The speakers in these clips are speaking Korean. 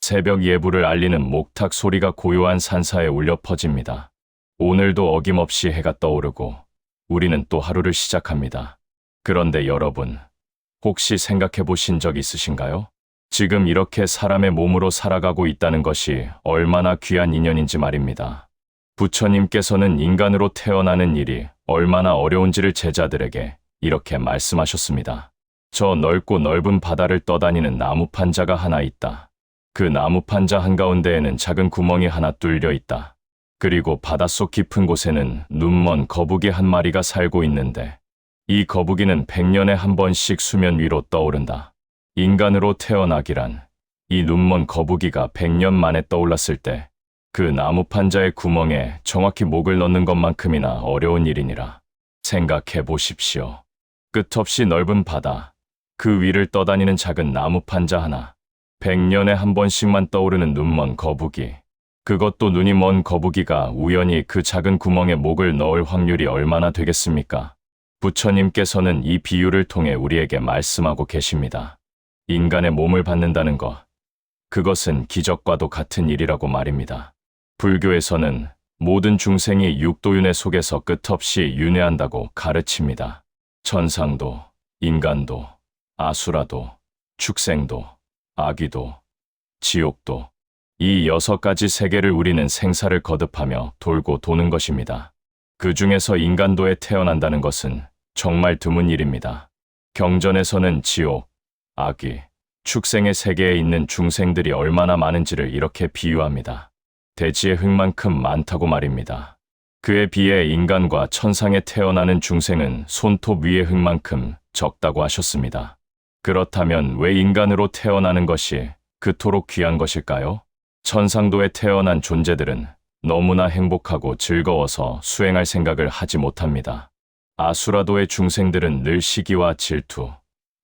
새벽 예불을 알리는 목탁 소리가 고요한 산사에 울려 퍼집니다. 오늘도 어김없이 해가 떠오르고 우리는 또 하루를 시작합니다. 그런데 여러분, 혹시 생각해 보신 적 있으신가요? 지금 이렇게 사람의 몸으로 살아가고 있다는 것이 얼마나 귀한 인연인지 말입니다. 부처님께서는 인간으로 태어나는 일이 얼마나 어려운지를 제자들에게 이렇게 말씀하셨습니다. 저 넓고 넓은 바다를 떠다니는 나무판자가 하나 있다. 그 나무판자 한가운데에는 작은 구멍이 하나 뚫려 있다. 그리고 바닷속 깊은 곳에는 눈먼 거북이 한 마리가 살고 있는데 이 거북이는 100년에 한 번씩 수면 위로 떠오른다. 인간으로 태어나기란 이 눈먼 거북이가 100년 만에 떠올랐을 때 그 나무판자의 구멍에 정확히 목을 넣는 것만큼이나 어려운 일이니라. 생각해 보십시오. 끝없이 넓은 바다, 그 위를 떠다니는 작은 나무판자 하나, 100년에 한 번씩만 떠오르는 눈먼 거북이, 그것도 눈이 먼 거북이가 우연히 그 작은 구멍에 목을 넣을 확률이 얼마나 되겠습니까? 부처님께서는 이 비유를 통해 우리에게 말씀하고 계십니다. 인간의 몸을 받는다는 것, 그것은 기적과도 같은 일이라고 말입니다. 불교에서는 모든 중생이 육도윤회 속에서 끝없이 윤회한다고 가르칩니다. 천상도, 인간도, 아수라도, 축생도, 아귀도, 지옥도, 이 6가지 세계를 우리는 생사를 거듭하며 돌고 도는 것입니다. 그 중에서 인간도에 태어난다는 것은 정말 드문 일입니다. 경전에서는 지옥, 아귀, 축생의 세계에 있는 중생들이 얼마나 많은지를 이렇게 비유합니다. 대지의 흙만큼 많다고 말입니다. 그에 비해 인간과 천상에 태어나는 중생은 손톱 위의 흙만큼 적다고 하셨습니다. 그렇다면 왜 인간으로 태어나는 것이 그토록 귀한 것일까요? 천상도에 태어난 존재들은 너무나 행복하고 즐거워서 수행할 생각을 하지 못합니다. 아수라도의 중생들은 늘 시기와 질투,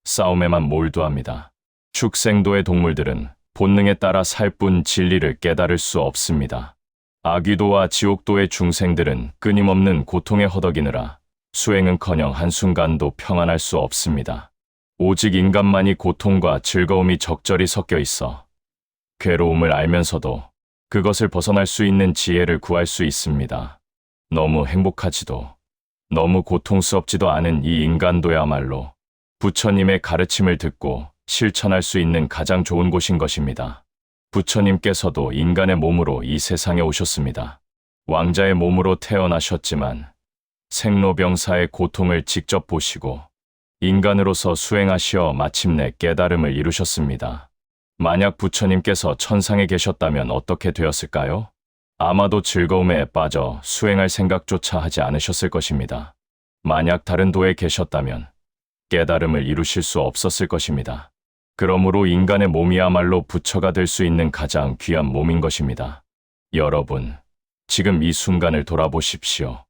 싸움에만 몰두합니다. 축생도의 동물들은 본능에 따라 살 뿐 진리를 깨달을 수 없습니다. 아귀도와 지옥도의 중생들은 끊임없는 고통에 허덕이느라 수행은커녕 한순간도 평안할 수 없습니다. 오직 인간만이 고통과 즐거움이 적절히 섞여 있어 괴로움을 알면서도 그것을 벗어날 수 있는 지혜를 구할 수 있습니다. 너무 행복하지도 너무 고통스럽지도 않은 이 인간도야말로 부처님의 가르침을 듣고 실천할 수 있는 가장 좋은 곳인 것입니다. 부처님께서도 인간의 몸으로 이 세상에 오셨습니다. 왕자의 몸으로 태어나셨지만 생로병사의 고통을 직접 보시고 인간으로서 수행하시어 마침내 깨달음을 이루셨습니다. 만약 부처님께서 천상에 계셨다면 어떻게 되었을까요? 아마도 즐거움에 빠져 수행할 생각조차 하지 않으셨을 것입니다. 만약 다른 도에 계셨다면 깨달음을 이루실 수 없었을 것입니다. 그러므로 인간의 몸이야말로 부처가 될 수 있는 가장 귀한 몸인 것입니다. 여러분, 지금 이 순간을 돌아보십시오.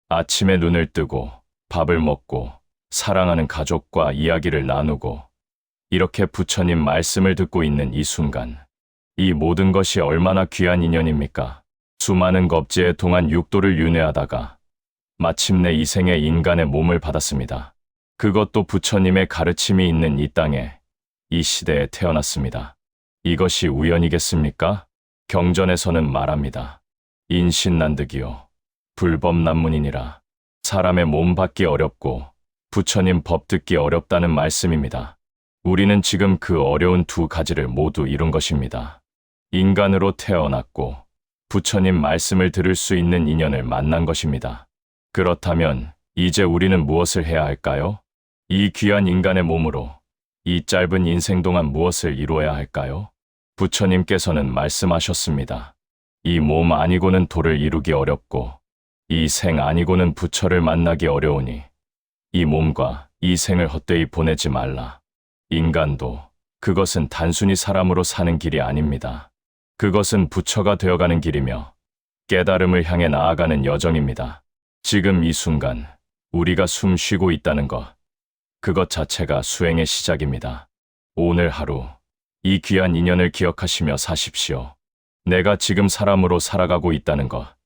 아침에 눈을 뜨고 밥을 먹고 사랑하는 가족과 이야기를 나누고 이렇게 부처님 말씀을 듣고 있는 이 순간, 이 모든 것이 얼마나 귀한 인연입니까? 수많은 겁제의 동안 육도를 윤회하다가 마침내 이 생에 인간의 몸을 받았습니다. 그것도 부처님의 가르침이 있는 이 땅에, 이 시대에 태어났습니다. 이것이 우연이겠습니까? 경전에서는 말합니다. 인신난득이요 불법난문이니라. 사람의 몸 받기 어렵고 부처님 법 듣기 어렵다는 말씀입니다. 우리는 지금 그 어려운 2가지를 모두 이룬 것입니다. 인간으로 태어났고 부처님 말씀을 들을 수 있는 인연을 만난 것입니다. 그렇다면 이제 우리는 무엇을 해야 할까요? 이 귀한 인간의 몸으로 이 짧은 인생 동안 무엇을 이루어야 할까요? 부처님께서는 말씀하셨습니다. 이 몸 아니고는 도를 이루기 어렵고 이 생 아니고는 부처를 만나기 어려우니 이 몸과 이 생을 헛되이 보내지 말라. 인간도 그것은 단순히 사람으로 사는 길이 아닙니다. 그것은 부처가 되어가는 길이며 깨달음을 향해 나아가는 여정입니다. 지금 이 순간 우리가 숨 쉬고 있다는 것, 그것 자체가 수행의 시작입니다. 오늘 하루 이 귀한 인연을 기억하시며 사십시오. 내가 지금 사람으로 살아가고 있다는 것,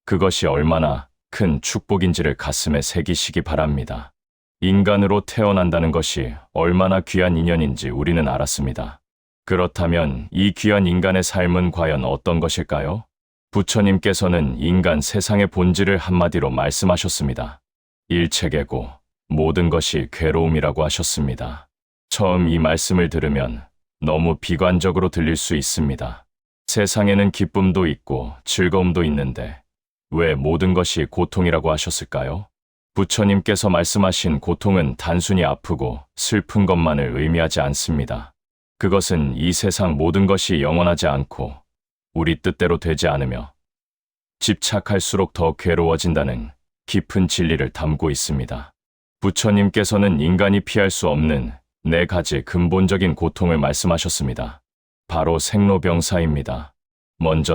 그것이 얼마나 큰 축복인지를 가슴에 새기시기 바랍니다. 인간으로 태어난다는 것이 얼마나 귀한 인연인지 우리는 알았습니다. 그렇다면 이 귀한 인간의 삶은 과연 어떤 것일까요? 부처님께서는 인간 세상의 본질을 한마디로 말씀하셨습니다. 일체계고 모든 것이 괴로움이라고 하셨습니다. 처음 이 말씀을 들으면 너무 비관적으로 들릴 수 있습니다. 세상에는 기쁨도 있고 즐거움도 있는데 왜 모든 것이 고통이라고 하셨을까요? 부처님께서 말씀하신 고통은 단순히 아프고 슬픈 것만을 의미하지 않습니다. 그것은 이 세상 모든 것이 영원하지 않고 우리 뜻대로 되지 않으며 집착할수록 더 괴로워진다는 깊은 진리를 담고 있습니다. 부처님께서는 인간이 피할 수 없는 4가지 근본적인 고통을 말씀하셨습니다. 바로 생로병사입니다. 먼저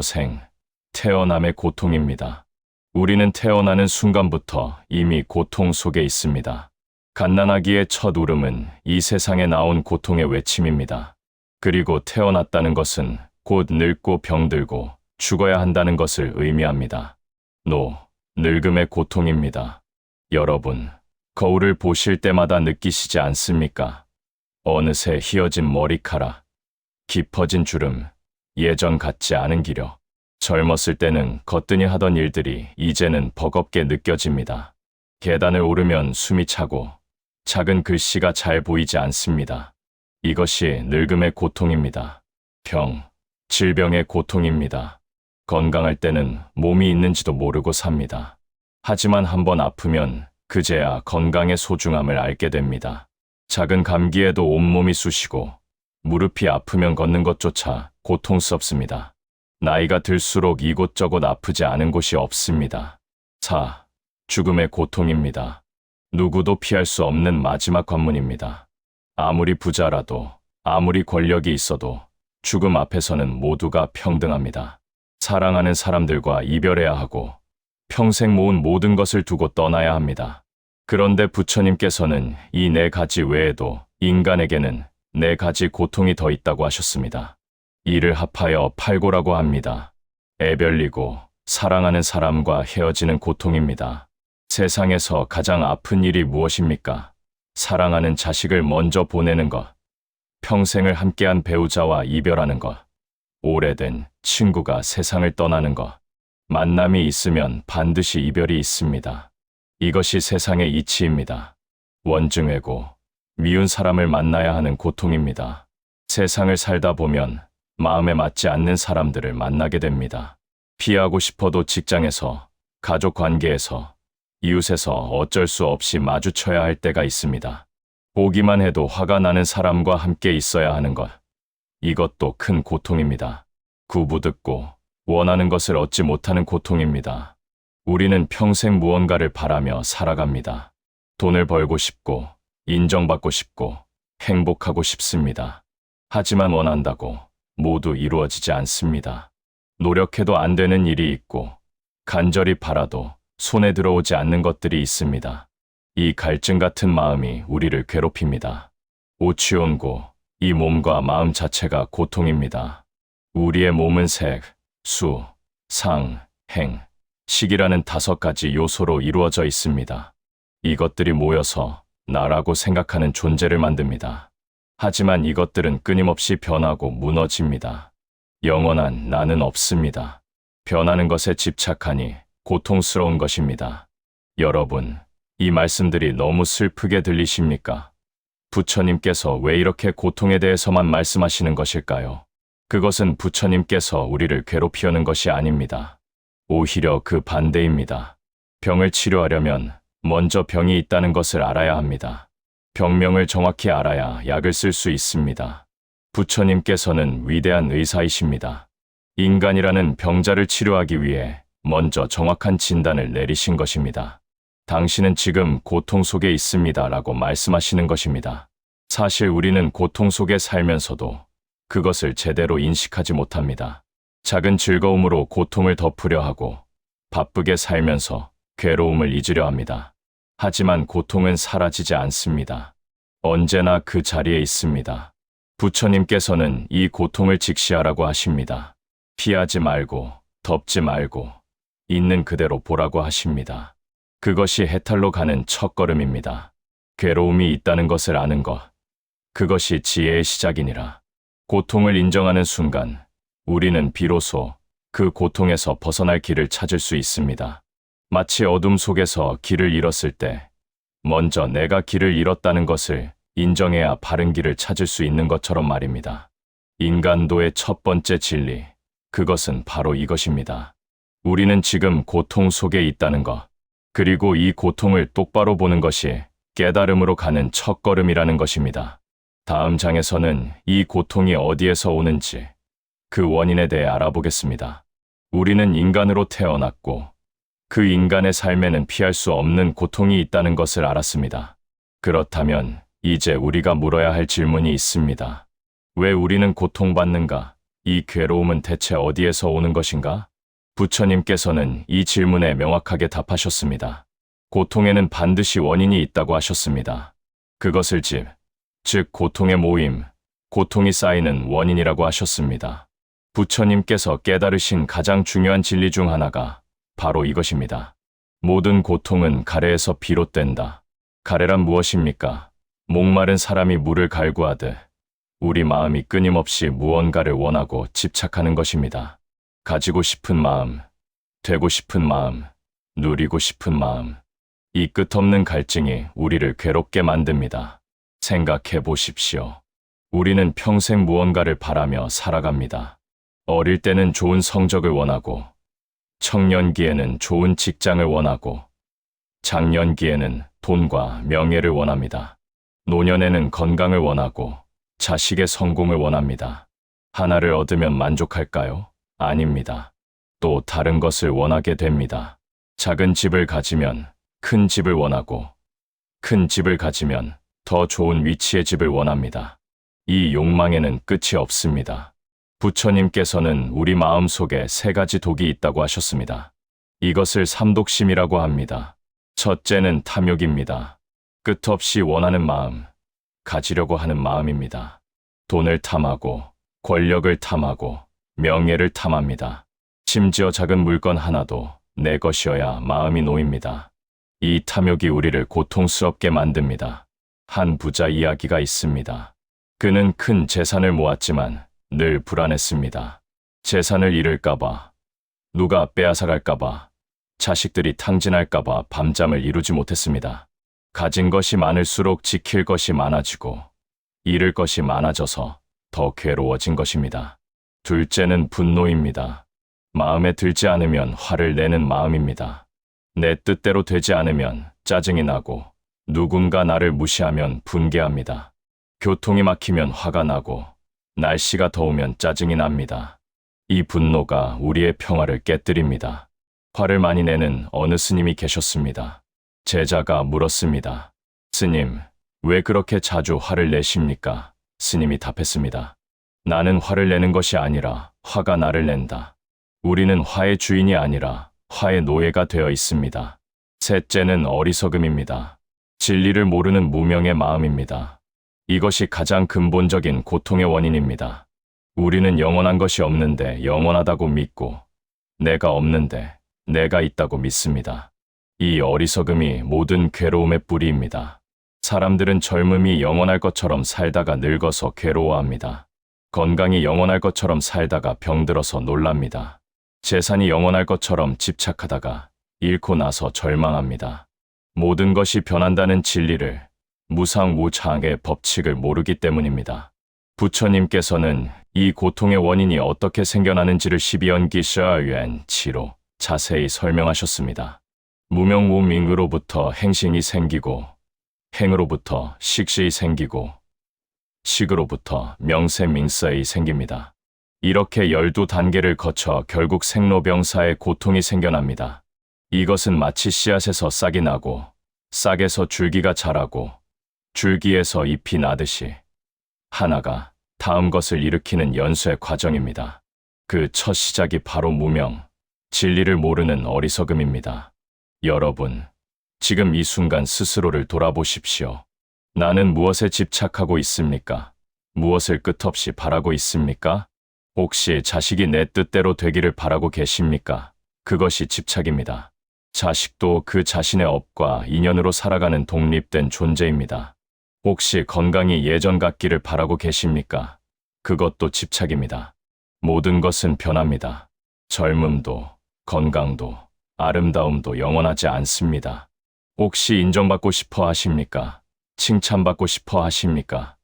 태어남의 고통입니다. 우리는 태어나는 순간부터 이미 고통 속에 있습니다. 갓난아기의 첫 울음은 이 세상에 나온 고통의 외침입니다. 그리고 태어났다는 것은 곧 늙고 병들고 죽어야 한다는 것을 의미합니다. 늙음의 고통입니다. 여러분, 거울을 보실 때마다 느끼시지 않습니까? 어느새 휘어진 머리카락, 깊어진 주름, 예전 같지 않은 기력. 젊었을 때는 거뜬히 하던 일들이 이제는 버겁게 느껴집니다. 계단을 오르면 숨이 차고 작은 글씨가 잘 보이지 않습니다. 이것이 늙음의 고통입니다. 질병의 고통입니다. 건강할 때는 몸이 있는지도 모르고 삽니다. 하지만 한번 아프면 그제야 건강의 소중함을 알게 됩니다. 작은 감기에도 온몸이 쑤시고 무릎이 아프면 걷는 것조차 고통스럽습니다. 나이가 들수록 이곳저곳 아프지 않은 곳이 없습니다. 죽음의 고통입니다. 누구도 피할 수 없는 마지막 관문입니다. 아무리 부자라도, 아무리 권력이 있어도 죽음 앞에서는 모두가 평등합니다. 사랑하는 사람들과 이별해야 하고 평생 모은 모든 것을 두고 떠나야 합니다. 그런데 부처님께서는 이 4가지 외에도 인간에게는 4가지 고통이 더 있다고 하셨습니다. 이를 합하여 팔고라고 합니다. 애별리고 사랑하는 사람과 헤어지는 고통입니다. 세상에서 가장 아픈 일이 무엇입니까? 사랑하는 자식을 먼저 보내는 것, 평생을 함께한 배우자와 이별하는 것, 오래된 친구가 세상을 떠나는 것, 만남이 있으면 반드시 이별이 있습니다. 이것이 세상의 이치입니다. 원증외고 미운 사람을 만나야 하는 고통입니다. 세상을 살다 보면 마음에 맞지 않는 사람들을 만나게 됩니다. 피하고 싶어도 직장에서, 가족 관계에서, 이웃에서 어쩔 수 없이 마주쳐야 할 때가 있습니다. 보기만 해도 화가 나는 사람과 함께 있어야 하는 것. 이것도 큰 고통입니다. 구부듣고 원하는 것을 얻지 못하는 고통입니다. 우리는 평생 무언가를 바라며 살아갑니다. 돈을 벌고 싶고, 인정받고 싶고, 행복하고 싶습니다. 하지만 원한다고 모두 이루어지지 않습니다. 노력해도 안 되는 일이 있고, 간절히 바라도 손에 들어오지 않는 것들이 있습니다. 이 갈증 같은 마음이 우리를 괴롭힙니다. 오치온고, 이 몸과 마음 자체가 고통입니다. 우리의 몸은 색, 수, 상, 행, 식이라는 5가지 요소로 이루어져 있습니다. 이것들이 모여서 나라고 생각하는 존재를 만듭니다. 하지만 이것들은 끊임없이 변하고 무너집니다. 영원한 나는 없습니다. 변하는 것에 집착하니 고통스러운 것입니다. 여러분, 이 말씀들이 너무 슬프게 들리십니까? 부처님께서 왜 이렇게 고통에 대해서만 말씀하시는 것일까요? 그것은 부처님께서 우리를 괴롭히려는 것이 아닙니다. 오히려 그 반대입니다. 병을 치료하려면 먼저 병이 있다는 것을 알아야 합니다. 병명을 정확히 알아야 약을 쓸 수 있습니다. 부처님께서는 위대한 의사이십니다. 인간이라는 병자를 치료하기 위해 먼저 정확한 진단을 내리신 것입니다. 당신은 지금 고통 속에 있습니다 라고 말씀하시는 것입니다. 사실 우리는 고통 속에 살면서도 그것을 제대로 인식하지 못합니다. 작은 즐거움으로 고통을 덮으려 하고 바쁘게 살면서 괴로움을 잊으려 합니다. 하지만 고통은 사라지지 않습니다. 언제나 그 자리에 있습니다. 부처님께서는 이 고통을 직시하라고 하십니다. 피하지 말고, 덮지 말고, 있는 그대로 보라고 하십니다. 그것이 해탈로 가는 첫걸음입니다. 괴로움이 있다는 것을 아는 것, 그것이 지혜의 시작이니라. 고통을 인정하는 순간 우리는 비로소 그 고통에서 벗어날 길을 찾을 수 있습니다. 마치 어둠 속에서 길을 잃었을 때 먼저 내가 길을 잃었다는 것을 인정해야 바른 길을 찾을 수 있는 것처럼 말입니다. 인간도의 첫 번째 진리, 그것은 바로 이것입니다. 우리는 지금 고통 속에 있다는 것, 그리고 이 고통을 똑바로 보는 것이 깨달음으로 가는 첫걸음이라는 것입니다. 다음 장에서는 이 고통이 어디에서 오는지 그 원인에 대해 알아보겠습니다. 우리는 인간으로 태어났고 그 인간의 삶에는 피할 수 없는 고통이 있다는 것을 알았습니다. 그렇다면 이제 우리가 물어야 할 질문이 있습니다. 왜 우리는 고통받는가? 이 괴로움은 대체 어디에서 오는 것인가? 부처님께서는 이 질문에 명확하게 답하셨습니다. 고통에는 반드시 원인이 있다고 하셨습니다. 그것을 즉 고통의 모임, 고통이 쌓이는 원인이라고 하셨습니다. 부처님께서 깨달으신 가장 중요한 진리 중 하나가 바로 이것입니다. 모든 고통은 가래에서 비롯된다. 가래란 무엇입니까? 목마른 사람이 물을 갈구하듯 우리 마음이 끊임없이 무언가를 원하고 집착하는 것입니다. 가지고 싶은 마음, 되고 싶은 마음, 누리고 싶은 마음. 이 끝없는 갈증이 우리를 괴롭게 만듭니다. 생각해 보십시오. 우리는 평생 무언가를 바라며 살아갑니다. 어릴 때는 좋은 성적을 원하고, 청년기에는 좋은 직장을 원하고, 장년기에는 돈과 명예를 원합니다. 노년에는 건강을 원하고, 자식의 성공을 원합니다. 하나를 얻으면 만족할까요? 아닙니다. 또 다른 것을 원하게 됩니다. 작은 집을 가지면 큰 집을 원하고, 큰 집을 가지면 더 좋은 위치의 집을 원합니다. 이 욕망에는 끝이 없습니다. 부처님께서는 우리 마음속에 3가지 독이 있다고 하셨습니다. 이것을 삼독심이라고 합니다. 첫째는 탐욕입니다. 끝없이 원하는 마음, 가지려고 하는 마음입니다. 돈을 탐하고, 권력을 탐하고, 명예를 탐합니다. 심지어 작은 물건 하나도 내 것이어야 마음이 놓입니다. 이 탐욕이 우리를 고통스럽게 만듭니다. 한 부자 이야기가 있습니다. 그는 큰 재산을 모았지만 늘 불안했습니다. 재산을 잃을까봐, 누가 빼앗아갈까봐, 자식들이 탕진할까봐 밤잠을 이루지 못했습니다. 가진 것이 많을수록 지킬 것이 많아지고 잃을 것이 많아져서 더 괴로워진 것입니다. 둘째는 분노입니다. 마음에 들지 않으면 화를 내는 마음입니다. 내 뜻대로 되지 않으면 짜증이 나고 누군가 나를 무시하면 분개합니다. 교통이 막히면 화가 나고 날씨가 더우면 짜증이 납니다. 이 분노가 우리의 평화를 깨뜨립니다. 화를 많이 내는 어느 스님이 계셨습니다. 제자가 물었습니다. 스님, 왜 그렇게 자주 화를 내십니까? 스님이 답했습니다. 나는 화를 내는 것이 아니라 화가 나를 낸다. 우리는 화의 주인이 아니라 화의 노예가 되어 있습니다. 셋째는 어리석음입니다. 진리를 모르는 무명의 마음입니다. 이것이 가장 근본적인 고통의 원인입니다. 우리는 영원한 것이 없는데 영원하다고 믿고 내가 없는데 내가 있다고 믿습니다. 이 어리석음이 모든 괴로움의 뿌리입니다. 사람들은 젊음이 영원할 것처럼 살다가 늙어서 괴로워합니다. 건강이 영원할 것처럼 살다가 병들어서 놀랍니다. 재산이 영원할 것처럼 집착하다가 잃고 나서 절망합니다. 모든 것이 변한다는 진리를, 무상무常의 법칙을 모르기 때문입니다. 부처님께서는 이 고통의 원인이 어떻게 생겨나는지를 12연기 12연7로 자세히 설명하셨습니다. 무명무밍으로부터 행신이 생기고, 행으로부터 식시이 생기고, 식으로부터 명세민서이 생깁니다. 이렇게 12단계를 거쳐 결국 생로병사의 고통이 생겨납니다. 이것은 마치 씨앗에서 싹이 나고, 싹에서 줄기가 자라고, 줄기에서 잎이 나듯이 하나가 다음 것을 일으키는 연쇄 과정입니다. 그 첫 시작이 바로 무명, 진리를 모르는 어리석음입니다. 여러분, 지금 이 순간 스스로를 돌아보십시오. 나는 무엇에 집착하고 있습니까? 무엇을 끝없이 바라고 있습니까? 혹시 자식이 내 뜻대로 되기를 바라고 계십니까? 그것이 집착입니다. 자식도 그 자신의 업과 인연으로 살아가는 독립된 존재입니다. 혹시 건강이 예전 같기를 바라고 계십니까? 그것도 집착입니다. 모든 것은 변합니다. 젊음도, 건강도, 아름다움도 영원하지 않습니다. 혹시 인정받고 싶어 하십니까? 칭찬받고 싶어 하십니까?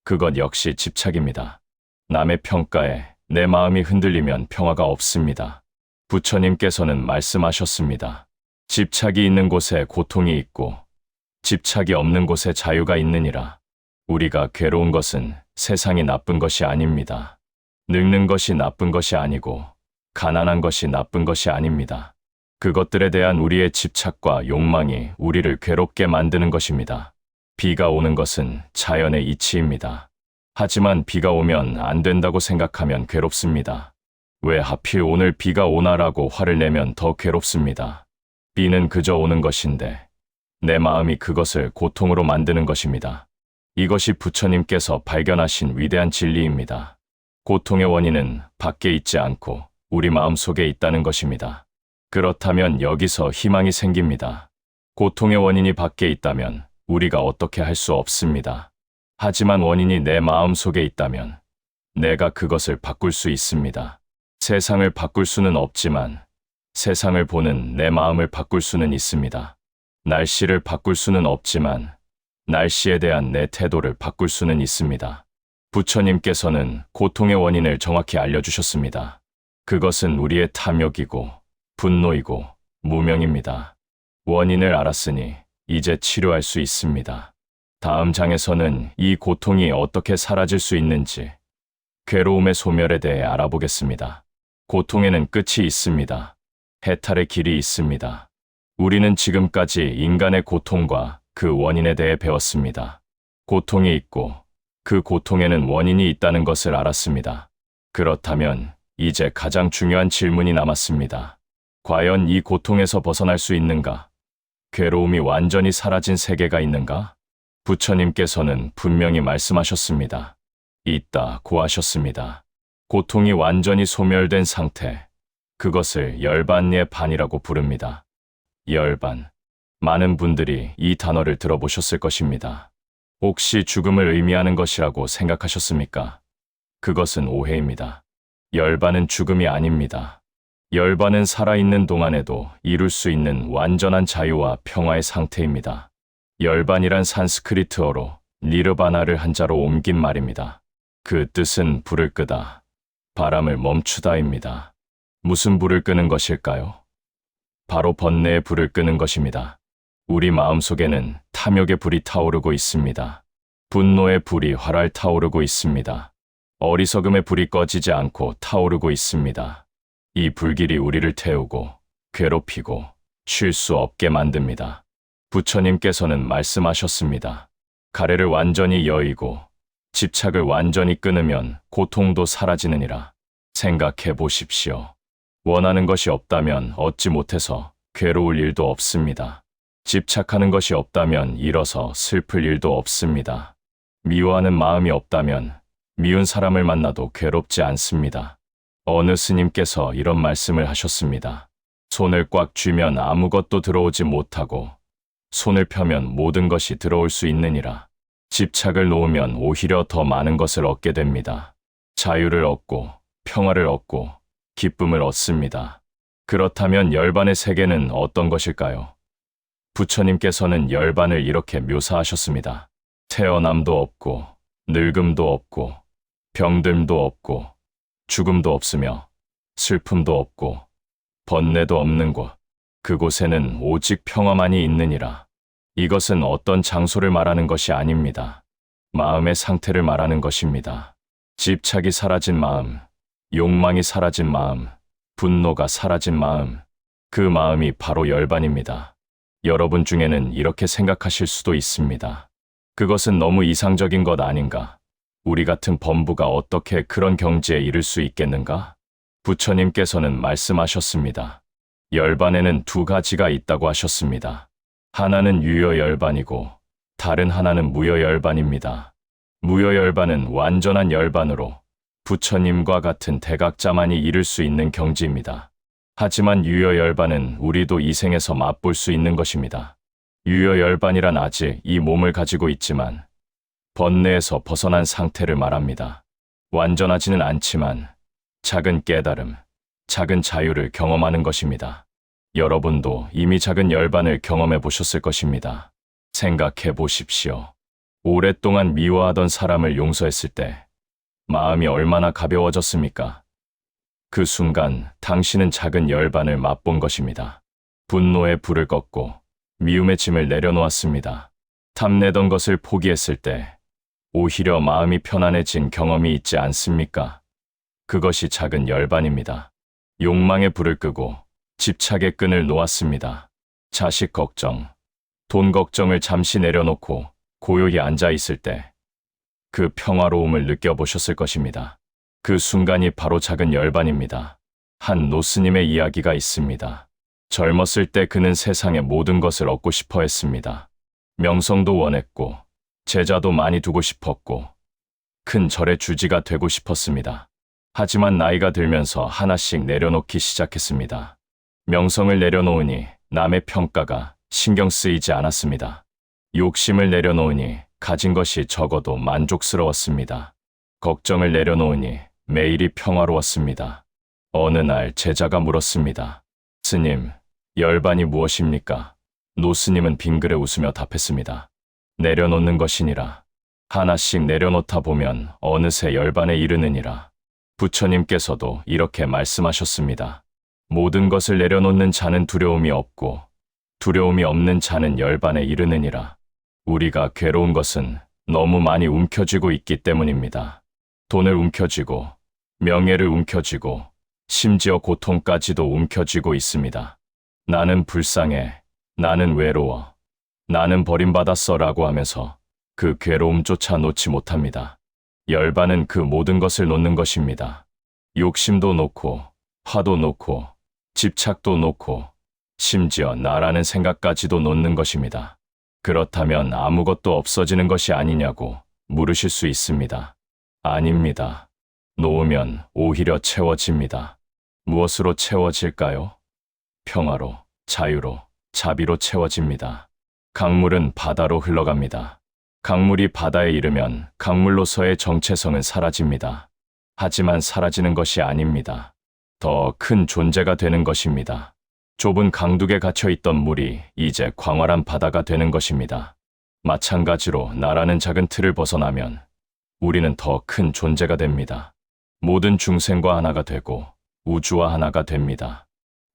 그것 역시 집착입니다. 남의 평가에 내 마음이 흔들리면 평화가 없습니다. 부처님께서는 말씀하셨습니다. 집착이 있는 곳에 고통이 있고 집착이 없는 곳에 자유가 있느니라. 우리가 괴로운 것은 세상이 나쁜 것이 아닙니다. 늙는 것이 나쁜 것이 아니고 가난한 것이 나쁜 것이 아닙니다. 그것들에 대한 우리의 집착과 욕망이 우리를 괴롭게 만드는 것입니다. 비가 오는 것은 자연의 이치입니다. 하지만 비가 오면 안 된다고 생각하면 괴롭습니다. 왜 하필 오늘 비가 오나라고 화를 내면 더 괴롭습니다. 비는 그저 오는 것인데 내 마음이 그것을 고통으로 만드는 것입니다. 이것이 부처님께서 발견하신 위대한 진리입니다. 고통의 원인은 밖에 있지 않고 우리 마음 속에 있다는 것입니다. 그렇다면 여기서 희망이 생깁니다. 고통의 원인이 밖에 있다면 우리가 어떻게 할 수 없습니다. 하지만 원인이 내 마음 속에 있다면 내가 그것을 바꿀 수 있습니다. 세상을 바꿀 수는 없지만 세상을 보는 내 마음을 바꿀 수는 있습니다. 날씨를 바꿀 수는 없지만 날씨에 대한 내 태도를 바꿀 수는 있습니다. 부처님께서는 고통의 원인을 정확히 알려주셨습니다. 그것은 우리의 탐욕이고 분노이고 무명입니다. 원인을 알았으니 이제 치료할 수 있습니다. 다음 장에서는 이 고통이 어떻게 사라질 수 있는지, 괴로움의 소멸에 대해 알아보겠습니다. 고통에는 끝이 있습니다. 해탈의 길이 있습니다. 우리는 지금까지 인간의 고통과 그 원인에 대해 배웠습니다. 고통이 있고 그 고통에는 원인이 있다는 것을 알았습니다. 그렇다면 이제 가장 중요한 질문이 남았습니다. 과연 이 고통에서 벗어날 수 있는가? 괴로움이 완전히 사라진 세계가 있는가? 부처님께서는 분명히 말씀하셨습니다. 있다고 하셨습니다. 고통이 완전히 소멸된 상태, 그것을 열반의 반이라고 부릅니다. 열반. 많은 분들이 이 단어를 들어보셨을 것입니다. 혹시 죽음을 의미하는 것이라고 생각하셨습니까? 그것은 오해입니다. 열반은 죽음이 아닙니다. 열반은 살아있는 동안에도 이룰 수 있는 완전한 자유와 평화의 상태입니다. 열반이란 산스크리트어로 니르바나를 한자로 옮긴 말입니다. 그 뜻은 불을 끄다, 바람을 멈추다입니다. 무슨 불을 끄는 것일까요? 바로 번뇌의 불을 끄는 것입니다. 우리 마음속에는 탐욕의 불이 타오르고 있습니다. 분노의 불이 활활 타오르고 있습니다. 어리석음의 불이 꺼지지 않고 타오르고 있습니다. 이 불길이 우리를 태우고 괴롭히고 쉴 수 없게 만듭니다. 부처님께서는 말씀하셨습니다. 가래를 완전히 여의고 집착을 완전히 끊으면 고통도 사라지느니라. 생각해 보십시오. 원하는 것이 없다면 얻지 못해서 괴로울 일도 없습니다. 집착하는 것이 없다면 잃어서 슬플 일도 없습니다. 미워하는 마음이 없다면 미운 사람을 만나도 괴롭지 않습니다. 어느 스님께서 이런 말씀을 하셨습니다. 손을 꽉 쥐면 아무것도 들어오지 못하고 손을 펴면 모든 것이 들어올 수 있느니라. 집착을 놓으면 오히려 더 많은 것을 얻게 됩니다. 자유를 얻고 평화를 얻고 기쁨을 얻습니다. 그렇다면 열반의 세계는 어떤 것일까요? 부처님께서는 열반을 이렇게 묘사하셨습니다. 태어남도 없고 늙음도 없고 병듦도 없고 죽음도 없으며 슬픔도 없고 번뇌도 없는 곳, 그곳에는 오직 평화만이 있느니라. 이것은 어떤 장소를 말하는 것이 아닙니다. 마음의 상태를 말하는 것입니다. 집착이 사라진 마음, 욕망이 사라진 마음, 분노가 사라진 마음, 그 마음이 바로 열반입니다. 여러분 중에는 이렇게 생각하실 수도 있습니다. 그것은 너무 이상적인 것 아닌가? 우리 같은 범부가 어떻게 그런 경지에 이를 수 있겠는가? 부처님께서는 말씀하셨습니다. 열반에는 두 가지가 있다고 하셨습니다. 하나는 유효열반이고 다른 하나는 무효열반입니다. 무효열반은 완전한 열반으로 부처님과 같은 대각자만이 이룰 수 있는 경지입니다. 하지만 유효열반은 우리도 이 생에서 맛볼 수 있는 것입니다. 유효열반이란 아직 이 몸을 가지고 있지만 번뇌에서 벗어난 상태를 말합니다. 완전하지는 않지만 작은 깨달음, 작은 자유를 경험하는 것입니다. 여러분도 이미 작은 열반을 경험해 보셨을 것입니다. 생각해 보십시오. 오랫동안 미워하던 사람을 용서했을 때 마음이 얼마나 가벼워졌습니까? 그 순간 당신은 작은 열반을 맛본 것입니다. 분노의 불을 껐고 미움의 짐을 내려놓았습니다. 탐내던 것을 포기했을 때 오히려 마음이 편안해진 경험이 있지 않습니까? 그것이 작은 열반입니다. 욕망의 불을 끄고 집착의 끈을 놓았습니다. 자식 걱정, 돈 걱정을 잠시 내려놓고 고요히 앉아 있을 때 그 평화로움을 느껴보셨을 것입니다. 그 순간이 바로 작은 열반입니다. 한 노스님의 이야기가 있습니다. 젊었을 때 그는 세상의 모든 것을 얻고 싶어 했습니다. 명성도 원했고, 제자도 많이 두고 싶었고, 큰 절의 주지가 되고 싶었습니다. 하지만 나이가 들면서 하나씩 내려놓기 시작했습니다. 명성을 내려놓으니 남의 평가가 신경 쓰이지 않았습니다. 욕심을 내려놓으니 가진 것이 적어도 만족스러웠습니다. 걱정을 내려놓으니 매일이 평화로웠습니다. 어느 날 제자가 물었습니다. 스님, 열반이 무엇입니까? 노스님은 빙그레 웃으며 답했습니다. 내려놓는 것이니라. 하나씩 내려놓다 보면 어느새 열반에 이르느니라. 부처님께서도 이렇게 말씀하셨습니다. 모든 것을 내려놓는 자는 두려움이 없고 두려움이 없는 자는 열반에 이르느니라. 우리가 괴로운 것은 너무 많이 움켜쥐고 있기 때문입니다. 돈을 움켜쥐고 명예를 움켜쥐고 심지어 고통까지도 움켜쥐고 있습니다. 나는 불쌍해, 나는 외로워, 나는 버림받았어라고 하면서 그 괴로움조차 놓지 못합니다. 열반은 그 모든 것을 놓는 것입니다. 욕심도 놓고, 화도 놓고, 집착도 놓고, 심지어 나라는 생각까지도 놓는 것입니다. 그렇다면 아무것도 없어지는 것이 아니냐고 물으실 수 있습니다. 아닙니다. 놓으면 오히려 채워집니다. 무엇으로 채워질까요? 평화로, 자유로, 자비로 채워집니다. 강물은 바다로 흘러갑니다. 강물이 바다에 이르면 강물로서의 정체성은 사라집니다. 하지만 사라지는 것이 아닙니다. 더 큰 존재가 되는 것입니다. 좁은 강둑에 갇혀있던 물이 이제 광활한 바다가 되는 것입니다. 마찬가지로 나라는 작은 틀을 벗어나면 우리는 더 큰 존재가 됩니다. 모든 중생과 하나가 되고 우주와 하나가 됩니다.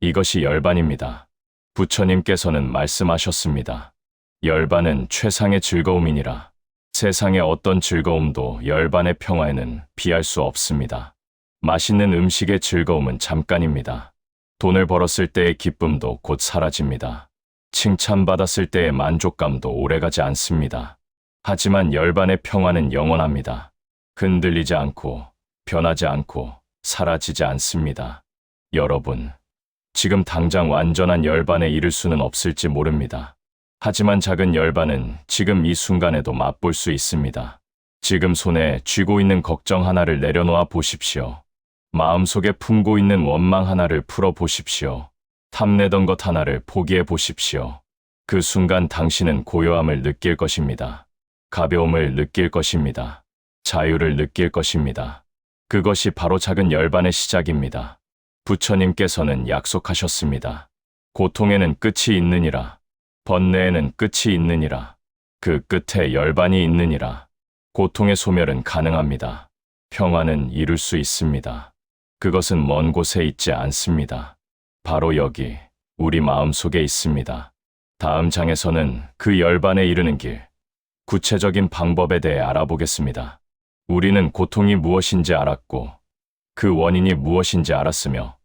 이것이 열반입니다. 부처님께서는 말씀하셨습니다. 열반은 최상의 즐거움이니라. 세상의 어떤 즐거움도 열반의 평화에는 비할 수 없습니다. 맛있는 음식의 즐거움은 잠깐입니다. 돈을 벌었을 때의 기쁨도 곧 사라집니다. 칭찬받았을 때의 만족감도 오래가지 않습니다. 하지만 열반의 평화는 영원합니다. 흔들리지 않고, 변하지 않고, 사라지지 않습니다. 여러분, 지금 당장 완전한 열반에 이를 수는 없을지 모릅니다. 하지만 작은 열반은 지금 이 순간에도 맛볼 수 있습니다. 지금 손에 쥐고 있는 걱정 하나를 내려놓아 보십시오. 마음속에 품고 있는 원망 하나를 풀어 보십시오. 탐내던 것 하나를 포기해 보십시오. 그 순간 당신은 고요함을 느낄 것입니다. 가벼움을 느낄 것입니다. 자유를 느낄 것입니다. 그것이 바로 작은 열반의 시작입니다. 부처님께서는 약속하셨습니다. 고통에는 끝이 있느니라. 번뇌에는 끝이 있느니라. 그 끝에 열반이 있느니라. 고통의 소멸은 가능합니다. 평화는 이룰 수 있습니다. 그것은 먼 곳에 있지 않습니다. 바로 여기, 우리 마음속에 있습니다. 다음 장에서는 그 열반에 이르는 길, 구체적인 방법에 대해 알아보겠습니다. 우리는 고통이 무엇인지 알았고, 그 원인이 무엇인지 알았으며,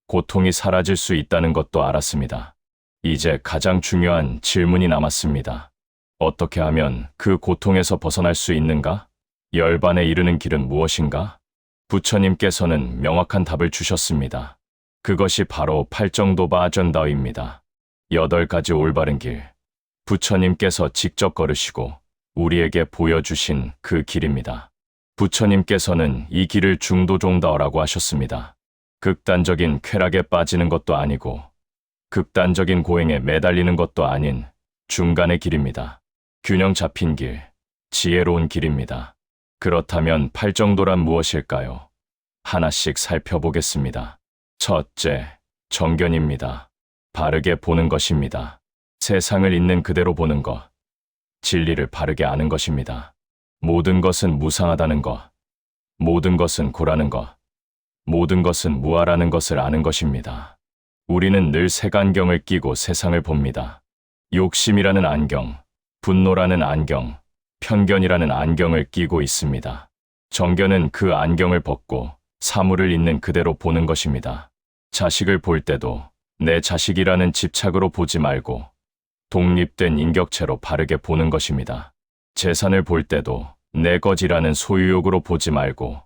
고통이 사라질 수 있다는 것도 알았습니다. 이제 가장 중요한 질문이 남았습니다. 어떻게 하면 그 고통에서 벗어날 수 있는가? 열반에 이르는 길은 무엇인가? 부처님께서는 명확한 답을 주셨습니다. 그것이 바로 팔정도바 아전다입니다. 8가지 올바른 길. 부처님께서 직접 걸으시고 우리에게 보여주신 그 길입니다. 부처님께서는 이 길을 중도종다라고 하셨습니다. 극단적인 쾌락에 빠지는 것도 아니고 극단적인 고행에 매달리는 것도 아닌 중간의 길입니다. 균형 잡힌 길, 지혜로운 길입니다. 그렇다면 팔정도란 무엇일까요? 하나씩 살펴보겠습니다. 첫째, 정견입니다. 바르게 보는 것입니다. 세상을 있는 그대로 보는 것, 진리를 바르게 아는 것입니다. 모든 것은 무상하다는 것, 모든 것은 고라는 것, 모든 것은 무아라는 것을 아는 것입니다. 우리는 늘 색안경을 끼고 세상을 봅니다. 욕심이라는 안경, 분노라는 안경, 편견이라는 안경을 끼고 있습니다. 정견은 그 안경을 벗고 사물을 있는 그대로 보는 것입니다. 자식을 볼 때도 내 자식이라는 집착으로 보지 말고 독립된 인격체로 바르게 보는 것입니다. 재산을 볼 때도 내 것이라는 소유욕으로 보지 말고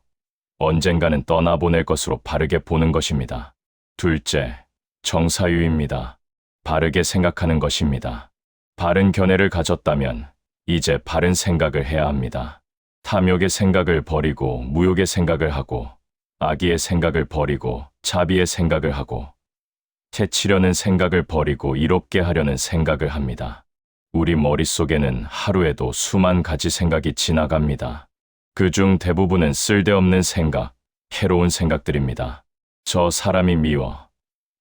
언젠가는 떠나보낼 것으로 바르게 보는 것입니다. 둘째, 정사유입니다. 바르게 생각하는 것입니다. 바른 견해를 가졌다면 이제 바른 생각을 해야 합니다. 탐욕의 생각을 버리고 무욕의 생각을 하고 악의의 생각을 버리고 자비의 생각을 하고 해치려는 생각을 버리고 이롭게 하려는 생각을 합니다. 우리 머릿속에는 하루에도 수만 가지 생각이 지나갑니다. 그중 대부분은 쓸데없는 생각, 해로운 생각들입니다. 저 사람이 미워.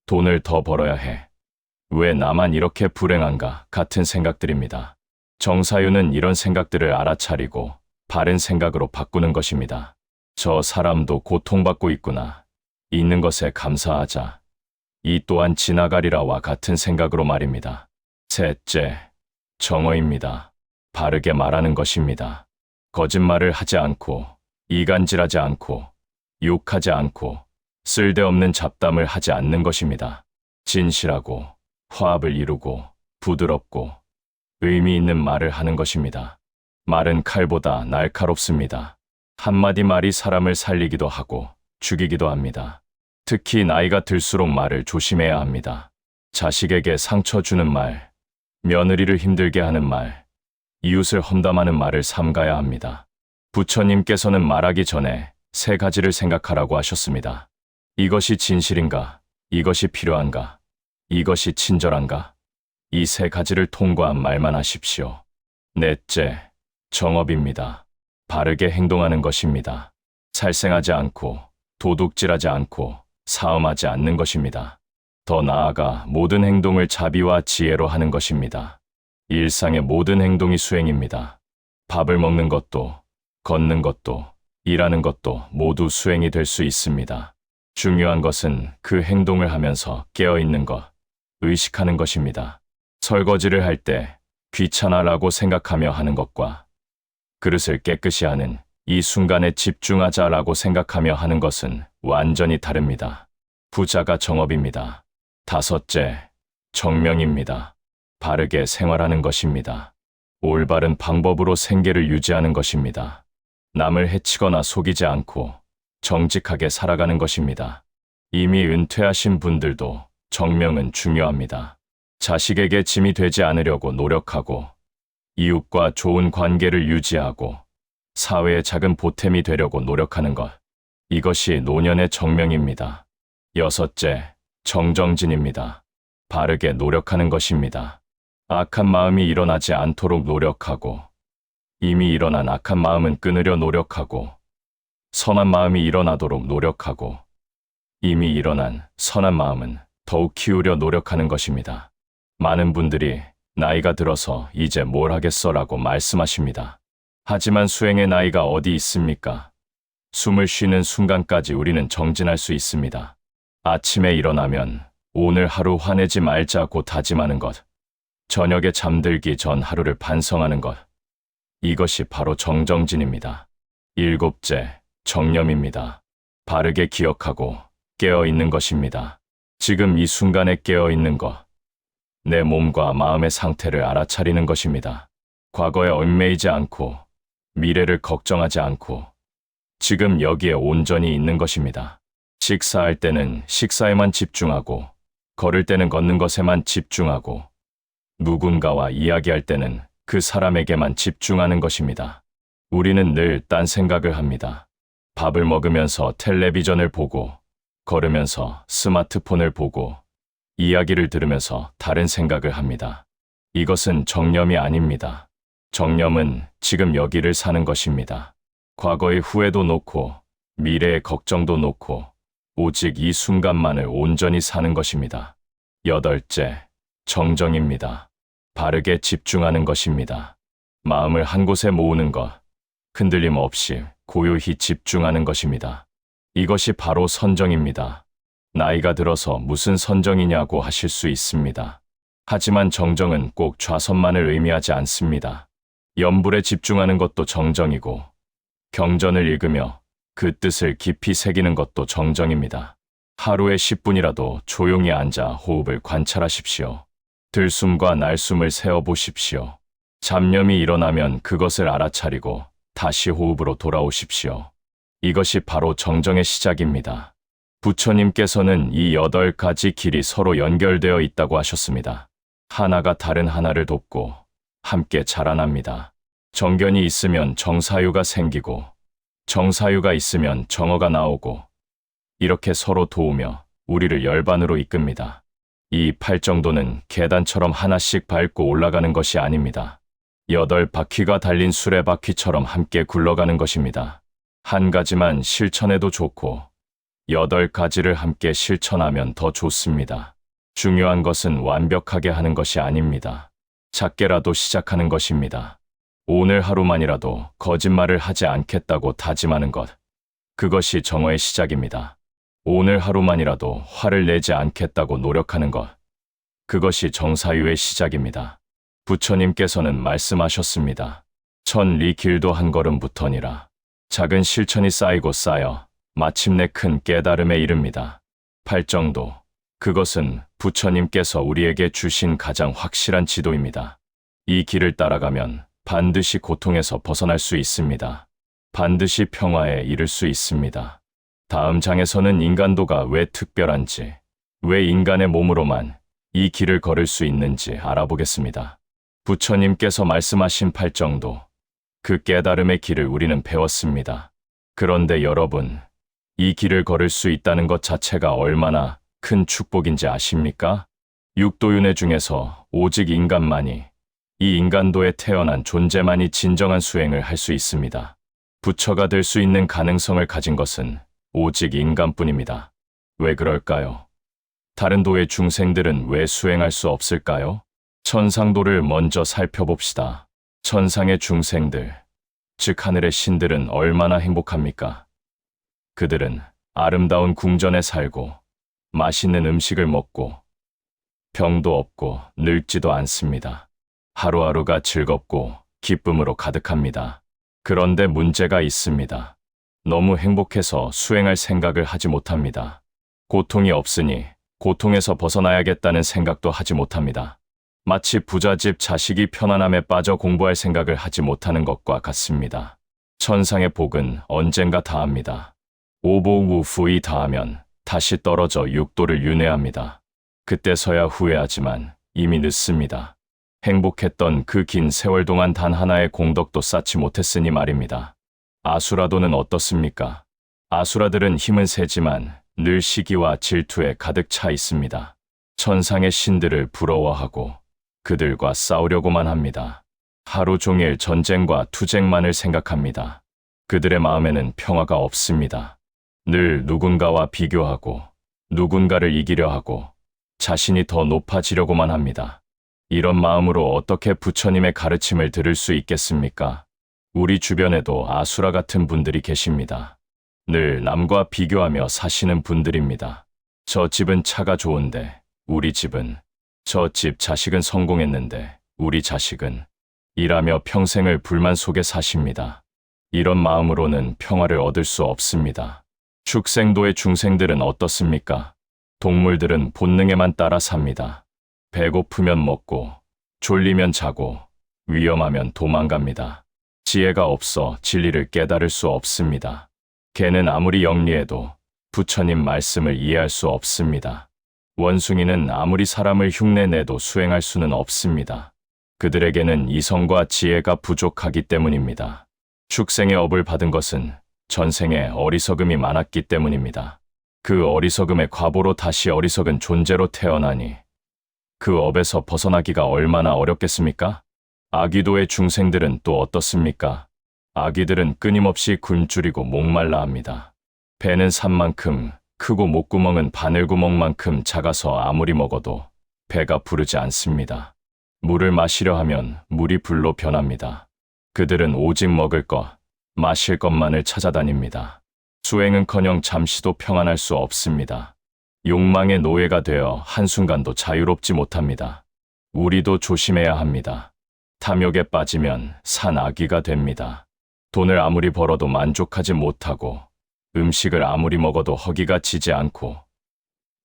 돈을 더 벌어야 해. 왜 나만 이렇게 불행한가 같은 생각들입니다. 정사유는 이런 생각들을 알아차리고 바른 생각으로 바꾸는 것입니다. 저 사람도 고통받고 있구나. 있는 것에 감사하자. 이 또한 지나가리라와 같은 생각으로 말입니다. 셋째, 정어입니다. 바르게 말하는 것입니다. 거짓말을 하지 않고, 이간질하지 않고, 욕하지 않고, 쓸데없는 잡담을 하지 않는 것입니다. 진실하고, 화합을 이루고, 부드럽고, 의미 있는 말을 하는 것입니다. 말은 칼보다 날카롭습니다. 한마디 말이 사람을 살리기도 하고 죽이기도 합니다. 특히 나이가 들수록 말을 조심해야 합니다. 자식에게 상처 주는 말, 며느리를 힘들게 하는 말, 이웃을 험담하는 말을 삼가야 합니다. 부처님께서는 말하기 전에 세 가지를 생각하라고 하셨습니다. 이것이 진실인가? 이것이 필요한가? 이것이 친절한가? 이 세 가지를 통과한 말만 하십시오. 넷째, 정업입니다. 바르게 행동하는 것입니다. 살생하지 않고, 도둑질하지 않고, 사음하지 않는 것입니다. 더 나아가 모든 행동을 자비와 지혜로 하는 것입니다. 일상의 모든 행동이 수행입니다. 밥을 먹는 것도, 걷는 것도, 일하는 것도 모두 수행이 될 수 있습니다. 중요한 것은 그 행동을 하면서 깨어있는 것, 의식하는 것입니다. 설거지를 할 때 귀찮아라고 생각하며 하는 것과 그릇을 깨끗이 하는 이 순간에 집중하자라고 생각하며 하는 것은 완전히 다릅니다. 부자가 정업입니다. 다섯째, 정명입니다. 바르게 생활하는 것입니다. 올바른 방법으로 생계를 유지하는 것입니다. 남을 해치거나 속이지 않고 정직하게 살아가는 것입니다. 이미 은퇴하신 분들도 정명은 중요합니다. 자식에게 짐이 되지 않으려고 노력하고 이웃과 좋은 관계를 유지하고 사회의 작은 보탬이 되려고 노력하는 것. 이것이 노년의 정명입니다. 여섯째, 정정진입니다. 바르게 노력하는 것입니다. 악한 마음이 일어나지 않도록 노력하고 이미 일어난 악한 마음은 끊으려 노력하고 선한 마음이 일어나도록 노력하고 이미 일어난 선한 마음은 더욱 키우려 노력하는 것입니다. 많은 분들이 나이가 들어서 이제 뭘 하겠어라고 말씀하십니다. 하지만 수행의 나이가 어디 있습니까? 숨을 쉬는 순간까지 우리는 정진할 수 있습니다. 아침에 일어나면 오늘 하루 화내지 말자고 다짐하는 것, 저녁에 잠들기 전 하루를 반성하는 것, 이것이 바로 정정진입니다. 일곱째, 정념입니다. 바르게 기억하고 깨어있는 것입니다. 지금 이 순간에 깨어있는 것, 내 몸과 마음의 상태를 알아차리는 것입니다. 과거에 얽매이지 않고 미래를 걱정하지 않고 지금 여기에 온전히 있는 것입니다. 식사할 때는 식사에만 집중하고 걸을 때는 걷는 것에만 집중하고 누군가와 이야기할 때는 그 사람에게만 집중하는 것입니다. 우리는 늘 딴 생각을 합니다. 밥을 먹으면서 텔레비전을 보고 걸으면서 스마트폰을 보고 이야기를 들으면서 다른 생각을 합니다. 이것은 정념이 아닙니다. 정념은 지금 여기를 사는 것입니다. 과거의 후회도 놓고 미래의 걱정도 놓고 오직 이 순간만을 온전히 사는 것입니다. 여덟째, 정정입니다. 바르게 집중하는 것입니다. 마음을 한 곳에 모으는 것, 흔들림 없이 고요히 집중하는 것입니다. 이것이 바로 선정입니다. 나이가 들어서 무슨 선정이냐고 하실 수 있습니다. 하지만 정정은 꼭 좌선만을 의미하지 않습니다. 염불에 집중하는 것도 정정이고, 경전을 읽으며 그 뜻을 깊이 새기는 것도 정정입니다. 하루에 10분이라도 조용히 앉아 호흡을 관찰하십시오. 들숨과 날숨을 세어보십시오. 잡념이 일어나면 그것을 알아차리고 다시 호흡으로 돌아오십시오. 이것이 바로 정정의 시작입니다. 부처님께서는 이 8가지 길이 서로 연결되어 있다고 하셨습니다. 하나가 다른 하나를 돕고 함께 자라납니다. 정견이 있으면 정사유가 생기고, 정사유가 있으면 정어가 나오고, 이렇게 서로 도우며 우리를 열반으로 이끕니다. 이 팔정도는 계단처럼 하나씩 밟고 올라가는 것이 아닙니다. 8바퀴가 달린 수레바퀴처럼 함께 굴러가는 것입니다. 한 가지만 실천해도 좋고 8가지를 함께 실천하면 더 좋습니다. 중요한 것은 완벽하게 하는 것이 아닙니다. 작게라도 시작하는 것입니다. 오늘 하루만이라도 거짓말을 하지 않겠다고 다짐하는 것, 그것이 정어의 시작입니다. 오늘 하루만이라도 화를 내지 않겠다고 노력하는 것, 그것이 정사유의 시작입니다. 부처님께서는 말씀하셨습니다. 천리 길도 한 걸음부터니라. 작은 실천이 쌓이고 쌓여 마침내 큰 깨달음에 이릅니다. 팔정도, 그것은 부처님께서 우리에게 주신 가장 확실한 지도입니다. 이 길을 따라가면 반드시 고통에서 벗어날 수 있습니다. 반드시 평화에 이를 수 있습니다. 다음 장에서는 인간도가 왜 특별한지, 왜 인간의 몸으로만 이 길을 걸을 수 있는지 알아보겠습니다. 부처님께서 말씀하신 팔정도, 그 깨달음의 길을 우리는 배웠습니다. 그런데 여러분, 이 길을 걸을 수 있다는 것 자체가 얼마나 큰 축복인지 아십니까? 육도윤회 중에서 오직 인간만이, 이 인간도에 태어난 존재만이 진정한 수행을 할 수 있습니다. 부처가 될 수 있는 가능성을 가진 것은 오직 인간뿐입니다. 왜 그럴까요? 다른 도의 중생들은 왜 수행할 수 없을까요? 천상도를 먼저 살펴봅시다. 천상의 중생들, 즉 하늘의 신들은 얼마나 행복합니까? 그들은 아름다운 궁전에 살고 맛있는 음식을 먹고 병도 없고 늙지도 않습니다. 하루하루가 즐겁고 기쁨으로 가득합니다. 그런데 문제가 있습니다. 너무 행복해서 수행할 생각을 하지 못합니다. 고통이 없으니 고통에서 벗어나야겠다는 생각도 하지 못합니다. 마치 부잣집 자식이 편안함에 빠져 공부할 생각을 하지 못하는 것과 같습니다. 천상의 복은 언젠가 다합니다. 오보우후이 다하면 다시 떨어져 육도를 윤회합니다. 그때서야 후회하지만 이미 늦습니다. 행복했던 그 긴 세월 동안 단 하나의 공덕도 쌓지 못했으니 말입니다. 아수라도는 어떻습니까? 아수라들은 힘은 세지만 늘 시기와 질투에 가득 차 있습니다. 천상의 신들을 부러워하고 그들과 싸우려고만 합니다. 하루 종일 전쟁과 투쟁만을 생각합니다. 그들의 마음에는 평화가 없습니다. 늘 누군가와 비교하고 누군가를 이기려 하고 자신이 더 높아지려고만 합니다. 이런 마음으로 어떻게 부처님의 가르침을 들을 수 있겠습니까? 우리 주변에도 아수라 같은 분들이 계십니다. 늘 남과 비교하며 사시는 분들입니다. 저 집은 차가 좋은데 우리 집은, 저 집 자식은 성공했는데 우리 자식은, 이라며 평생을 불만 속에 사십니다. 이런 마음으로는 평화를 얻을 수 없습니다. 축생도의 중생들은 어떻습니까? 동물들은 본능에만 따라 삽니다. 배고프면 먹고, 졸리면 자고, 위험하면 도망갑니다. 지혜가 없어 진리를 깨달을 수 없습니다. 개는 아무리 영리해도 부처님 말씀을 이해할 수 없습니다. 원숭이는 아무리 사람을 흉내내도 수행할 수는 없습니다. 그들에게는 이성과 지혜가 부족하기 때문입니다. 축생의 업을 받은 것은 전생에 어리석음이 많았기 때문입니다. 그 어리석음의 과보로 다시 어리석은 존재로 태어나니 그 업에서 벗어나기가 얼마나 어렵겠습니까? 아귀도의 중생들은 또 어떻습니까? 아기들은 끊임없이 굶주리고 목말라 합니다. 배는 산만큼 크고 목구멍은 바늘구멍만큼 작아서 아무리 먹어도 배가 부르지 않습니다. 물을 마시려 하면 물이 불로 변합니다. 그들은 오직 먹을 것, 마실 것만을 찾아다닙니다. 수행은커녕 잠시도 평안할 수 없습니다. 욕망의 노예가 되어 한순간도 자유롭지 못합니다. 우리도 조심해야 합니다. 탐욕에 빠지면 산아귀가 됩니다. 돈을 아무리 벌어도 만족하지 못하고 음식을 아무리 먹어도 허기가 지지 않고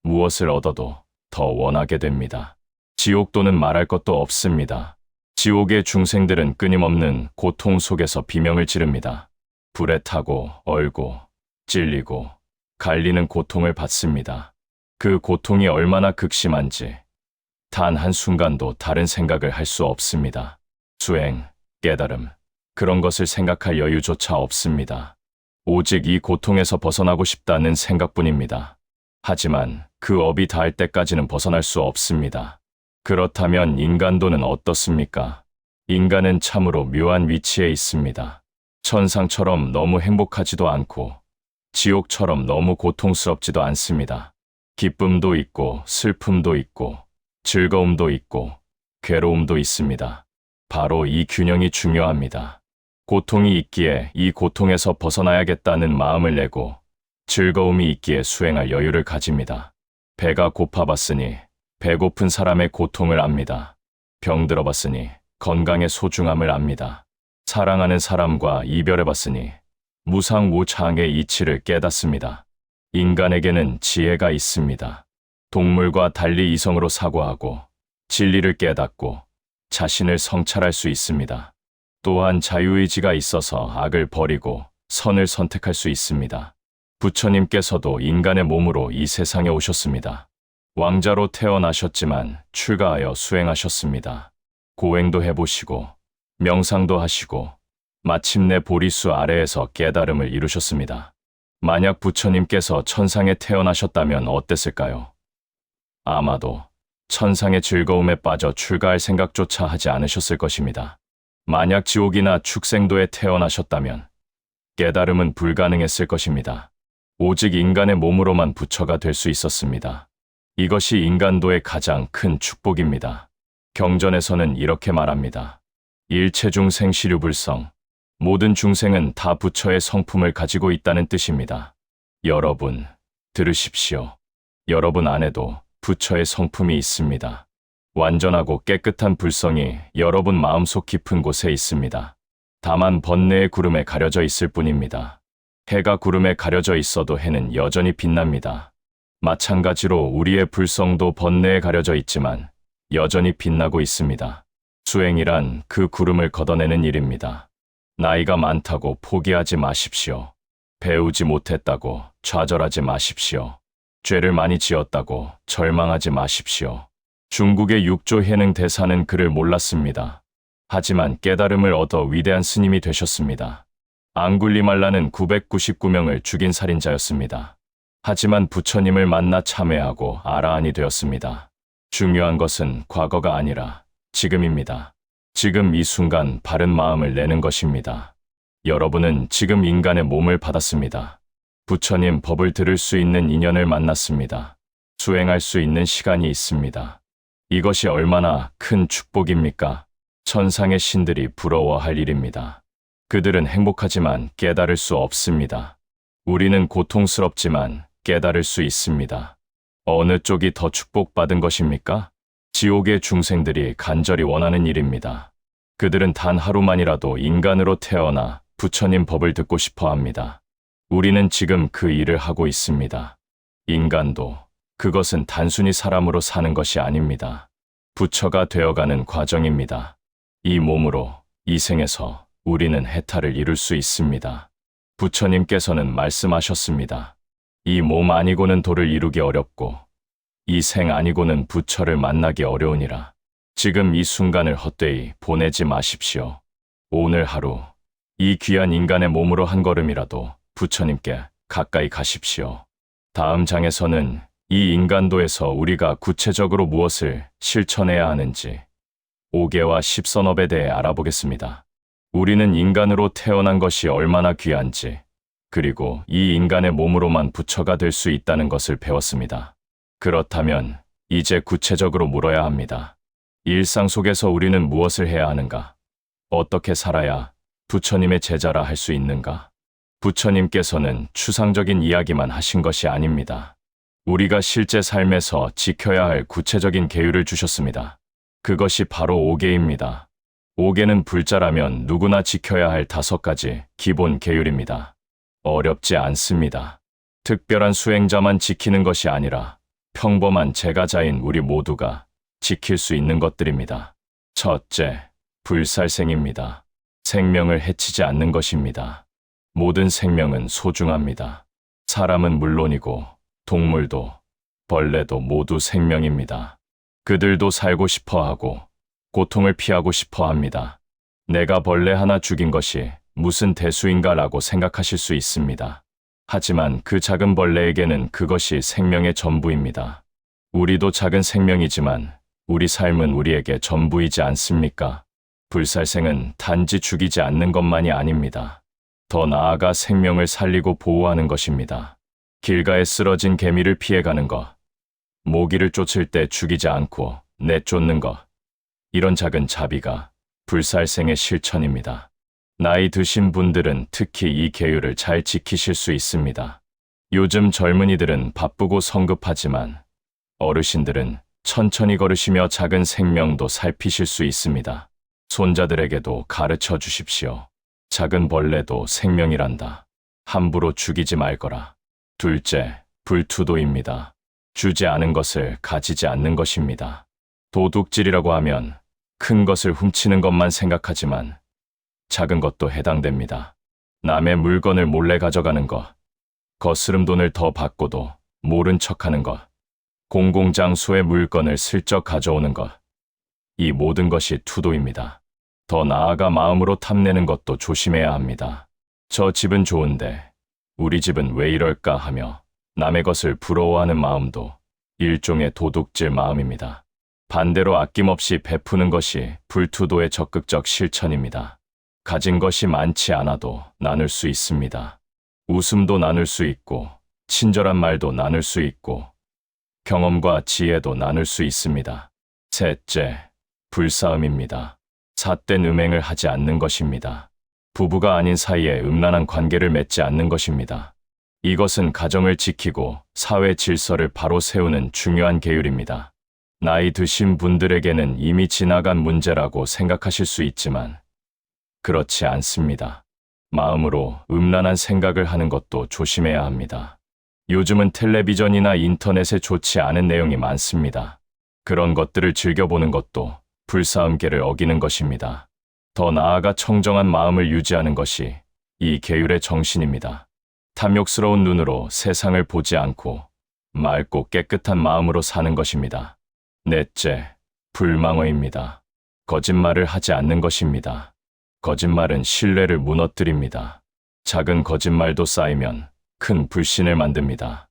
무엇을 얻어도 더 원하게 됩니다. 지옥도는 말할 것도 없습니다. 지옥의 중생들은 끊임없는 고통 속에서 비명을 지릅니다. 불에 타고 얼고 찔리고 갈리는 고통을 받습니다. 그 고통이 얼마나 극심한지 단 한순간도 다른 생각을 할 수 없습니다. 수행, 깨달음, 그런 것을 생각할 여유조차 없습니다. 오직 이 고통에서 벗어나고 싶다는 생각뿐입니다. 하지만 그 업이 닿을 때까지는 벗어날 수 없습니다. 그렇다면 인간도는 어떻습니까? 인간은 참으로 묘한 위치에 있습니다. 천상처럼 너무 행복하지도 않고 지옥처럼 너무 고통스럽지도 않습니다. 기쁨도 있고 슬픔도 있고 즐거움도 있고 괴로움도 있습니다. 바로 이 균형이 중요합니다. 고통이 있기에 이 고통에서 벗어나야겠다는 마음을 내고 즐거움이 있기에 수행할 여유를 가집니다. 배가 고파봤으니 배고픈 사람의 고통을 압니다. 병들어봤으니 건강의 소중함을 압니다. 사랑하는 사람과 이별해봤으니 무상무창의 이치를 깨닫습니다. 인간에게는 지혜가 있습니다. 동물과 달리 이성으로 사고하고 진리를 깨닫고 자신을 성찰할 수 있습니다. 또한 자유의지가 있어서 악을 버리고 선을 선택할 수 있습니다. 부처님께서도 인간의 몸으로 이 세상에 오셨습니다. 왕자로 태어나셨지만 출가하여 수행하셨습니다. 고행도 해보시고 명상도 하시고 마침내 보리수 아래에서 깨달음을 이루셨습니다. 만약 부처님께서 천상에 태어나셨다면 어땠을까요? 아마도 천상의 즐거움에 빠져 출가할 생각조차 하지 않으셨을 것입니다. 만약 지옥이나 축생도에 태어나셨다면 깨달음은 불가능했을 것입니다. 오직 인간의 몸으로만 부처가 될 수 있었습니다. 이것이 인간도의 가장 큰 축복입니다. 경전에서는 이렇게 말합니다. 일체중생 시류불성, 모든 중생은 다 부처의 성품을 가지고 있다는 뜻입니다. 여러분, 들으십시오. 여러분 안에도 부처의 성품이 있습니다. 완전하고 깨끗한 불성이 여러분 마음속 깊은 곳에 있습니다. 다만 번뇌의 구름에 가려져 있을 뿐입니다. 해가 구름에 가려져 있어도 해는 여전히 빛납니다. 마찬가지로 우리의 불성도 번뇌에 가려져 있지만 여전히 빛나고 있습니다. 수행이란 그 구름을 걷어내는 일입니다. 나이가 많다고 포기하지 마십시오. 배우지 못했다고 좌절하지 마십시오. 죄를 많이 지었다고 절망하지 마십시오. 중국의 육조 해능 대사는 그를 몰랐습니다. 하지만 깨달음을 얻어 위대한 스님이 되셨습니다. 앙굴리말라는 999명을 죽인 살인자였습니다. 하지만 부처님을 만나 참회하고 아라한이 되었습니다. 중요한 것은 과거가 아니라 지금입니다. 지금 이 순간 바른 마음을 내는 것입니다. 여러분은 지금 인간의 몸을 받았습니다. 부처님 법을 들을 수 있는 인연을 만났습니다. 수행할 수 있는 시간이 있습니다. 이것이 얼마나 큰 축복입니까? 천상의 신들이 부러워할 일입니다. 그들은 행복하지만 깨달을 수 없습니다. 우리는 고통스럽지만 깨달을 수 있습니다. 어느 쪽이 더 축복받은 것입니까? 지옥의 중생들이 간절히 원하는 일입니다. 그들은 단 하루만이라도 인간으로 태어나 부처님 법을 듣고 싶어 합니다. 우리는 지금 그 일을 하고 있습니다. 인간도 그것은 단순히 사람으로 사는 것이 아닙니다. 부처가 되어가는 과정입니다. 이 몸으로 이 생에서 우리는 해탈을 이룰 수 있습니다. 부처님께서는 말씀하셨습니다. 이 몸 아니고는 도를 이루기 어렵고 이 생 아니고는 부처를 만나기 어려우니라. 지금 이 순간을 헛되이 보내지 마십시오. 오늘 하루 이 귀한 인간의 몸으로 한 걸음이라도 부처님께 가까이 가십시오. 다음 장에서는 이 인간도에서 우리가 구체적으로 무엇을 실천해야 하는지 5개와 10선업에 대해 알아보겠습니다. 우리는 인간으로 태어난 것이 얼마나 귀한지, 그리고 이 인간의 몸으로만 부처가 될 수 있다는 것을 배웠습니다. 그렇다면 이제 구체적으로 물어야 합니다. 일상 속에서 우리는 무엇을 해야 하는가? 어떻게 살아야 부처님의 제자라 할 수 있는가? 부처님께서는 추상적인 이야기만 하신 것이 아닙니다. 우리가 실제 삶에서 지켜야 할 구체적인 계율을 주셨습니다. 그것이 바로 5계입니다. 5계는 불자라면 누구나 지켜야 할 5가지 기본 계율입니다. 어렵지 않습니다. 특별한 수행자만 지키는 것이 아니라 평범한 제가자인 우리 모두가 지킬 수 있는 것들입니다. 첫째, 불살생입니다. 생명을 해치지 않는 것입니다. 모든 생명은 소중합니다. 사람은 물론이고 동물도, 벌레도 모두 생명입니다. 그들도 살고 싶어 하고 고통을 피하고 싶어 합니다. 내가 벌레 하나 죽인 것이 무슨 대수인가라고 생각하실 수 있습니다. 하지만 그 작은 벌레에게는 그것이 생명의 전부입니다. 우리도 작은 생명이지만 우리 삶은 우리에게 전부이지 않습니까? 불살생은 단지 죽이지 않는 것만이 아닙니다. 더 나아가 생명을 살리고 보호하는 것입니다. 길가에 쓰러진 개미를 피해가는 것, 모기를 쫓을 때 죽이지 않고 내쫓는 것, 이런 작은 자비가 불살생의 실천입니다. 나이 드신 분들은 특히 이 계율을 잘 지키실 수 있습니다. 요즘 젊은이들은 바쁘고 성급하지만 어르신들은 천천히 걸으시며 작은 생명도 살피실 수 있습니다. 손자들에게도 가르쳐 주십시오. 작은 벌레도 생명이란다. 함부로 죽이지 말거라. 둘째, 불투도입니다. 주지 않은 것을 가지지 않는 것입니다. 도둑질이라고 하면 큰 것을 훔치는 것만 생각하지만 작은 것도 해당됩니다. 남의 물건을 몰래 가져가는 것, 거스름 돈을 더 받고도 모른 척하는 것, 공공장소의 물건을 슬쩍 가져오는 것, 이 모든 것이 투도입니다. 더 나아가 마음으로 탐내는 것도 조심해야 합니다. 저 집은 좋은데 우리 집은 왜 이럴까 하며 남의 것을 부러워하는 마음도 일종의 도둑질 마음입니다. 반대로 아낌없이 베푸는 것이 불투도의 적극적 실천입니다. 가진 것이 많지 않아도 나눌 수 있습니다. 웃음도 나눌 수 있고, 친절한 말도 나눌 수 있고, 경험과 지혜도 나눌 수 있습니다. 셋째, 불싸움입니다. 삿된 음행을 하지 않는 것입니다. 부부가 아닌 사이에 음란한 관계를 맺지 않는 것입니다. 이것은 가정을 지키고 사회 질서를 바로 세우는 중요한 계율입니다. 나이 드신 분들에게는 이미 지나간 문제라고 생각하실 수 있지만 그렇지 않습니다. 마음으로 음란한 생각을 하는 것도 조심해야 합니다. 요즘은 텔레비전이나 인터넷에 좋지 않은 내용이 많습니다. 그런 것들을 즐겨보는 것도 불싸움계를 어기는 것입니다. 더 나아가 청정한 마음을 유지하는 것이 이 계율의 정신입니다. 탐욕스러운 눈으로 세상을 보지 않고 맑고 깨끗한 마음으로 사는 것입니다. 넷째, 불망어입니다. 거짓말을 하지 않는 것입니다. 거짓말은 신뢰를 무너뜨립니다. 작은 거짓말도 쌓이면 큰 불신을 만듭니다.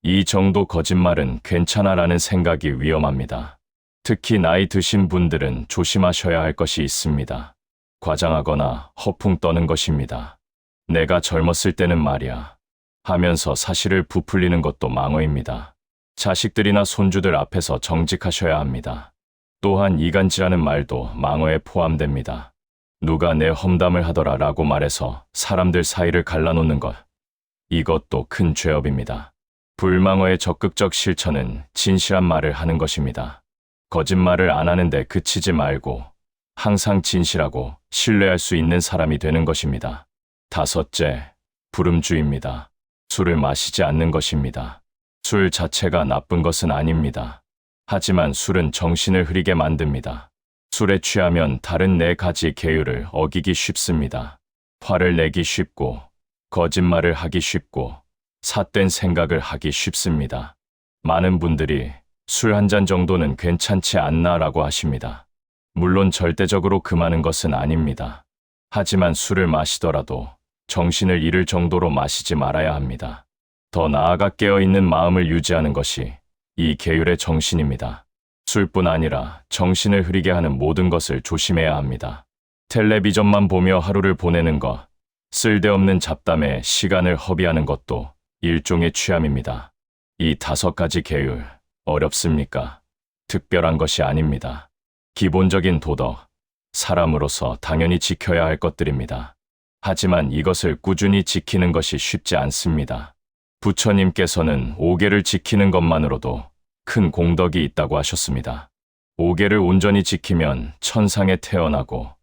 이 정도 거짓말은 괜찮아라는 생각이 위험합니다. 특히 나이 드신 분들은 조심하셔야 할 것이 있습니다. 과장하거나 허풍 떠는 것입니다. 내가 젊었을 때는 말이야 하면서 사실을 부풀리는 것도 망어입니다. 자식들이나 손주들 앞에서 정직하셔야 합니다. 또한 이간질하는 말도 망어에 포함됩니다. 누가 내 험담을 하더라 라고 말해서 사람들 사이를 갈라놓는 것, 이것도 큰 죄업입니다. 불망어의 적극적 실천은 진실한 말을 하는 것입니다. 거짓말을 안 하는데 그치지 말고 항상 진실하고 신뢰할 수 있는 사람이 되는 것입니다. 다섯째, 불음주입니다. 술을 마시지 않는 것입니다. 술 자체가 나쁜 것은 아닙니다. 하지만 술은 정신을 흐리게 만듭니다. 술에 취하면 다른 4가지 계율을 어기기 쉽습니다. 화를 내기 쉽고, 거짓말을 하기 쉽고, 삿된 생각을 하기 쉽습니다. 많은 분들이 술 한 잔 정도는 괜찮지 않나라고 하십니다. 물론 절대적으로 금하는 것은 아닙니다. 하지만 술을 마시더라도 정신을 잃을 정도로 마시지 말아야 합니다. 더 나아가 깨어있는 마음을 유지하는 것이 이 계율의 정신입니다. 술뿐 아니라 정신을 흐리게 하는 모든 것을 조심해야 합니다. 텔레비전만 보며 하루를 보내는 것, 쓸데없는 잡담에 시간을 허비하는 것도 일종의 취함입니다. 이 5가지 계율, 어렵습니까? 특별한 것이 아닙니다. 기본적인 도덕, 사람으로서 당연히 지켜야 할 것들입니다. 하지만 이것을 꾸준히 지키는 것이 쉽지 않습니다. 부처님께서는 5개를 지키는 것만으로도 큰 공덕이 있다고 하셨습니다. 5개를 온전히 지키면 천상에 태어나고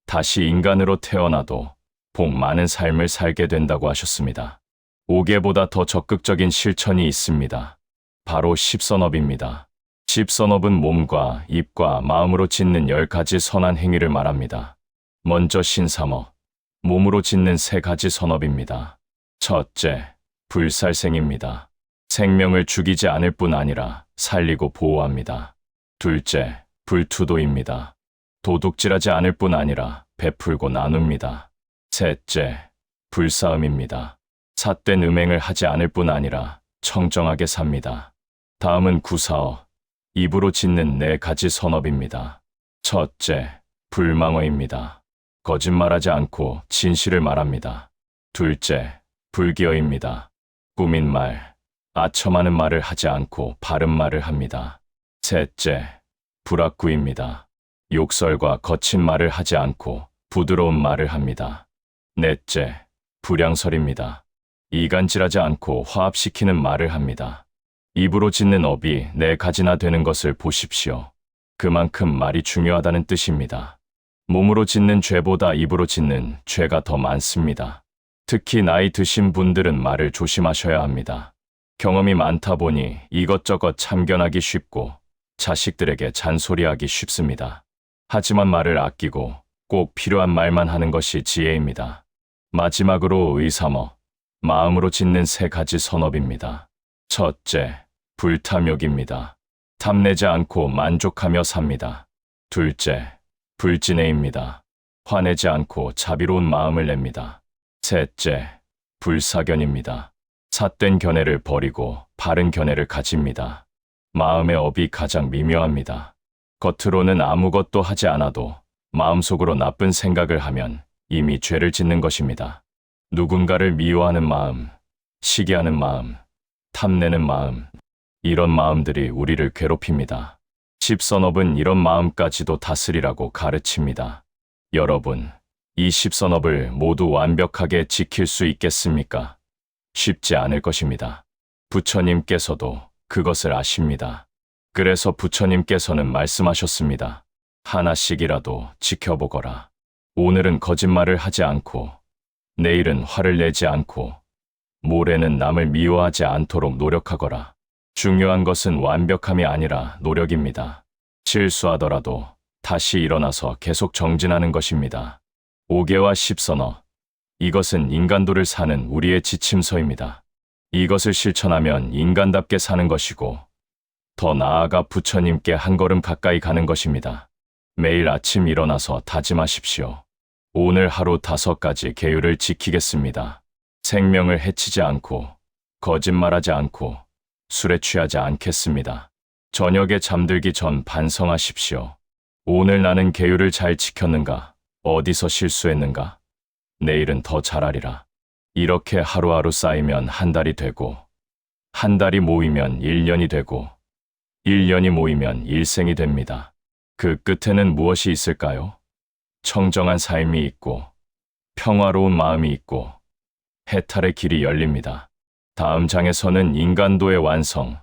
다시 인간으로 태어나도 복 많은 삶을 살게 된다고 하셨습니다. 5개보다 더 적극적인 실천이 있습니다. 바로 십선업입니다. 십선업은 몸과 입과 마음으로 짓는 10가지 선한 행위를 말합니다. 먼저 신삼업, 몸으로 짓는 3가지 선업입니다. 첫째, 불살생입니다. 생명을 죽이지 않을 뿐 아니라 살리고 보호합니다. 둘째, 불투도입니다. 도둑질하지 않을 뿐 아니라 베풀고 나눕니다. 셋째, 불사음입니다. 삿된 음행을 하지 않을 뿐 아니라 청정하게 삽니다. 다음은 구사업, 입으로 짓는 4가지 선업입니다. 첫째, 불망어입니다. 거짓말하지 않고 진실을 말합니다. 둘째, 불기어입니다. 꾸민 말, 아첨하는 말을 하지 않고 바른 말을 합니다. 셋째, 불악구입니다. 욕설과 거친 말을 하지 않고 부드러운 말을 합니다. 넷째, 불량설입니다. 이간질하지 않고 화합시키는 말을 합니다. 입으로 짓는 업이 4가지나 되는 것을 보십시오. 그만큼 말이 중요하다는 뜻입니다. 몸으로 짓는 죄보다 입으로 짓는 죄가 더 많습니다. 특히 나이 드신 분들은 말을 조심하셔야 합니다. 경험이 많다 보니 이것저것 참견하기 쉽고 자식들에게 잔소리하기 쉽습니다. 하지만 말을 아끼고 꼭 필요한 말만 하는 것이 지혜입니다. 마지막으로 의삼업, 마음으로 짓는 3가지 선업입니다. 첫째, 불탐욕입니다. 탐내지 않고 만족하며 삽니다. 둘째, 불진해입니다. 화내지 않고 자비로운 마음을 냅니다. 셋째, 불사견입니다. 삿된 견해를 버리고 바른 견해를 가집니다. 마음의 업이 가장 미묘합니다. 겉으로는 아무것도 하지 않아도 마음속으로 나쁜 생각을 하면 이미 죄를 짓는 것입니다. 누군가를 미워하는 마음, 시기하는 마음, 탐내는 마음, 이런 마음들이 우리를 괴롭힙니다. 십선업은 이런 마음까지도 다스리라고 가르칩니다. 여러분, 이 십선업을 모두 완벽하게 지킬 수 있겠습니까? 쉽지 않을 것입니다. 부처님께서도 그것을 아십니다. 그래서 부처님께서는 말씀하셨습니다. 하나씩이라도 지켜보거라. 오늘은 거짓말을 하지 않고, 내일은 화를 내지 않고, 모레는 남을 미워하지 않도록 노력하거라. 중요한 것은 완벽함이 아니라 노력입니다. 실수하더라도 다시 일어나서 계속 정진하는 것입니다. 5개와 십선업, 이것은 인간도를 사는 우리의 지침서입니다. 이것을 실천하면 인간답게 사는 것이고, 더 나아가 부처님께 한 걸음 가까이 가는 것입니다. 매일 아침 일어나서 다짐하십시오. 오늘 하루 5가지 계율을 지키겠습니다. 생명을 해치지 않고, 거짓말하지 않고, 술에 취하지 않겠습니다. 저녁에 잠들기 전 반성하십시오. 오늘 나는 계율을 잘 지켰는가? 어디서 실수했는가? 내일은 더 잘하리라. 이렇게 하루하루 쌓이면 한 달이 되고, 한 달이 모이면 1년이 되고, 1년이 모이면 일생이 됩니다. 그 끝에는 무엇이 있을까요? 청정한 삶이 있고, 평화로운 마음이 있고, 해탈의 길이 열립니다. 다음 장에서는 인간도의 완성,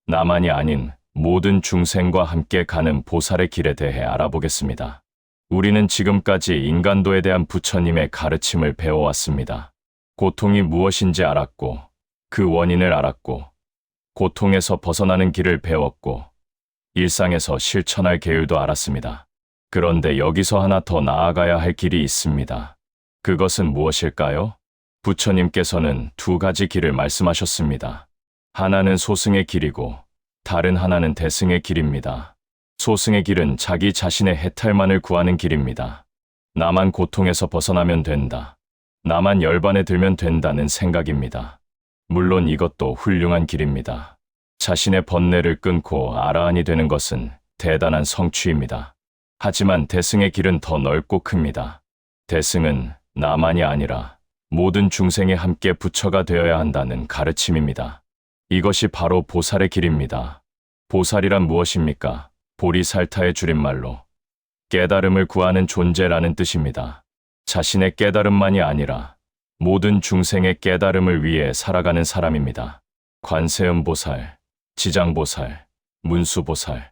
나만이 아닌 모든 중생과 함께 가는 보살의 길에 대해 알아보겠습니다. 우리는 지금까지 인간도에 대한 부처님의 가르침을 배워왔습니다. 고통이 무엇인지 알았고, 그 원인을 알았고, 고통에서 벗어나는 길을 배웠고, 일상에서 실천할 계율도 알았습니다. 그런데 여기서 하나 더 나아가야 할 길이 있습니다. 그것은 무엇일까요? 부처님께서는 2가지 길을 말씀하셨습니다. 하나는 소승의 길이고, 다른 하나는 대승의 길입니다. 소승의 길은 자기 자신의 해탈만을 구하는 길입니다. 나만 고통에서 벗어나면 된다. 나만 열반에 들면 된다는 생각입니다. 물론 이것도 훌륭한 길입니다. 자신의 번뇌를 끊고 아라한이 되는 것은 대단한 성취입니다. 하지만 대승의 길은 더 넓고 큽니다. 대승은 나만이 아니라 모든 중생이 함께 부처가 되어야 한다는 가르침입니다. 이것이 바로 보살의 길입니다. 보살이란 무엇입니까? 보리살타의 줄임말로 깨달음을 구하는 존재라는 뜻입니다. 자신의 깨달음만이 아니라 모든 중생의 깨달음을 위해 살아가는 사람입니다. 관세음보살, 지장보살, 문수보살.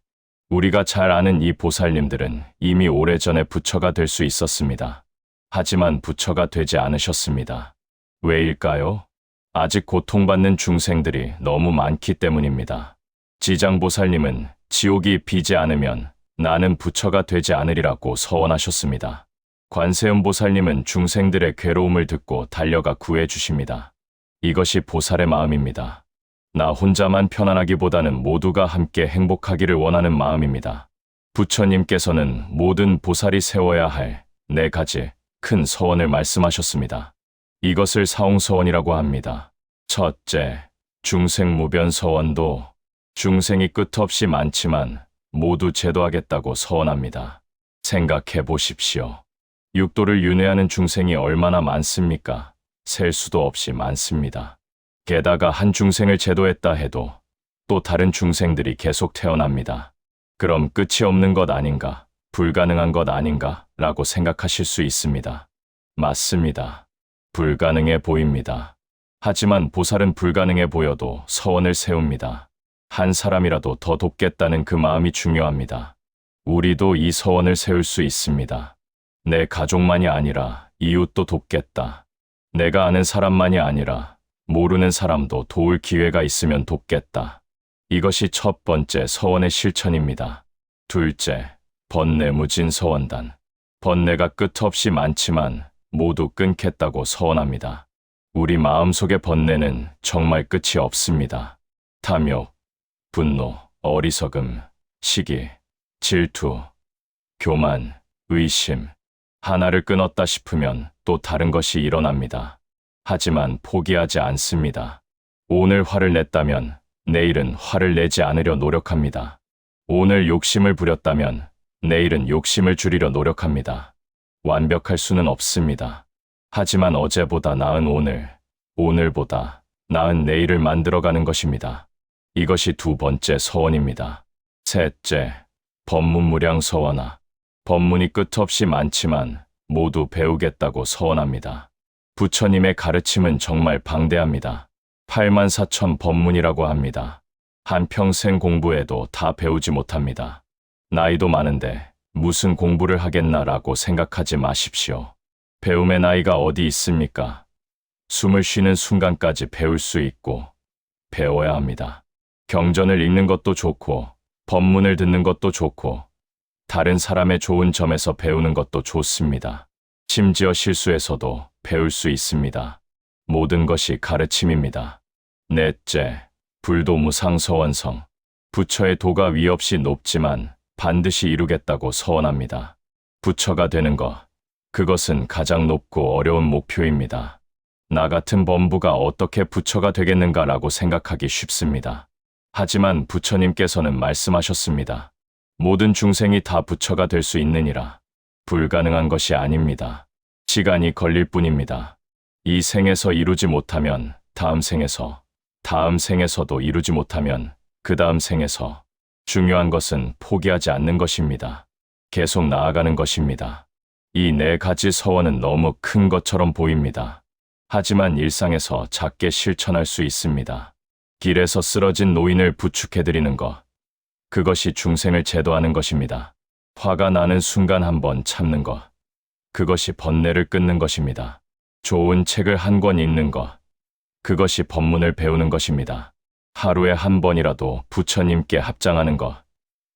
우리가 잘 아는 이 보살님들은 이미 오래전에 부처가 될 수 있었습니다. 하지만 부처가 되지 않으셨습니다. 왜일까요? 아직 고통받는 중생들이 너무 많기 때문입니다. 지장보살님은 지옥이 비지 않으면 나는 부처가 되지 않으리라고 서원하셨습니다. 관세음보살님은 중생들의 괴로움을 듣고 달려가 구해주십니다. 이것이 보살의 마음입니다. 나 혼자만 편안하기보다는 모두가 함께 행복하기를 원하는 마음입니다. 부처님께서는 모든 보살이 세워야 할 4가지 큰 서원을 말씀하셨습니다. 이것을 사홍서원이라고 합니다. 첫째, 중생무변서원도. 중생이 끝없이 많지만 모두 제도하겠다고 서원합니다. 생각해 보십시오. 육도를 윤회하는 중생이 얼마나 많습니까? 셀 수도 없이 많습니다. 게다가 한 중생을 제도했다 해도 또 다른 중생들이 계속 태어납니다. 그럼 끝이 없는 것 아닌가? 불가능한 것 아닌가? 라고 생각하실 수 있습니다. 맞습니다. 불가능해 보입니다. 하지만 보살은 불가능해 보여도 서원을 세웁니다. 한 사람이라도 더 돕겠다는 그 마음이 중요합니다. 우리도 이 서원을 세울 수 있습니다. 내 가족만이 아니라 이웃도 돕겠다. 내가 아는 사람만이 아니라 모르는 사람도 도울 기회가 있으면 돕겠다. 이것이 첫 번째 서원의 실천입니다. 둘째, 번뇌무진 서원단. 번뇌가 끝없이 많지만 모두 끊겠다고 서원합니다. 우리 마음속의 번뇌는 정말 끝이 없습니다. 탐욕, 분노, 어리석음, 시기, 질투, 교만, 의심. 하나를 끊었다 싶으면 또 다른 것이 일어납니다. 하지만 포기하지 않습니다. 오늘 화를 냈다면 내일은 화를 내지 않으려 노력합니다. 오늘 욕심을 부렸다면 내일은 욕심을 줄이려 노력합니다. 완벽할 수는 없습니다. 하지만 어제보다 나은 오늘, 오늘보다 나은 내일을 만들어가는 것입니다. 이것이 두 번째 서원입니다. 셋째, 법문무량 서원하. 법문이 끝없이 많지만 모두 배우겠다고 서원합니다. 부처님의 가르침은 정말 방대합니다. 84,000 법문이라고 합니다. 한평생 공부해도 다 배우지 못합니다. 나이도 많은데 무슨 공부를 하겠나라고 생각하지 마십시오. 배움의 나이가 어디 있습니까? 숨을 쉬는 순간까지 배울 수 있고 배워야 합니다. 경전을 읽는 것도 좋고 법문을 듣는 것도 좋고 다른 사람의 좋은 점에서 배우는 것도 좋습니다. 심지어 실수에서도 배울 수 있습니다. 모든 것이 가르침입니다. 넷째, 불도무상서원성. 부처의 도가 위 없이 높지만 반드시 이루겠다고 서원합니다. 부처가 되는 것, 그것은 가장 높고 어려운 목표입니다. 나 같은 범부가 어떻게 부처가 되겠는가라고 생각하기 쉽습니다. 하지만 부처님께서는 말씀하셨습니다. 모든 중생이 다 부처가 될 수 있느니라. 불가능한 것이 아닙니다. 시간이 걸릴 뿐입니다. 이 생에서 이루지 못하면 다음 생에서, 다음 생에서도 이루지 못하면 그 다음 생에서. 중요한 것은 포기하지 않는 것입니다. 계속 나아가는 것입니다. 이 4가지 서원은 너무 큰 것처럼 보입니다. 하지만 일상에서 작게 실천할 수 있습니다. 길에서 쓰러진 노인을 부축해드리는 것. 그것이 중생을 제도하는 것입니다. 화가 나는 순간 한번 참는 것. 그것이 번뇌를 끊는 것입니다. 좋은 책을 한 권 읽는 것. 그것이 법문을 배우는 것입니다. 하루에 한 번이라도 부처님께 합장하는 것.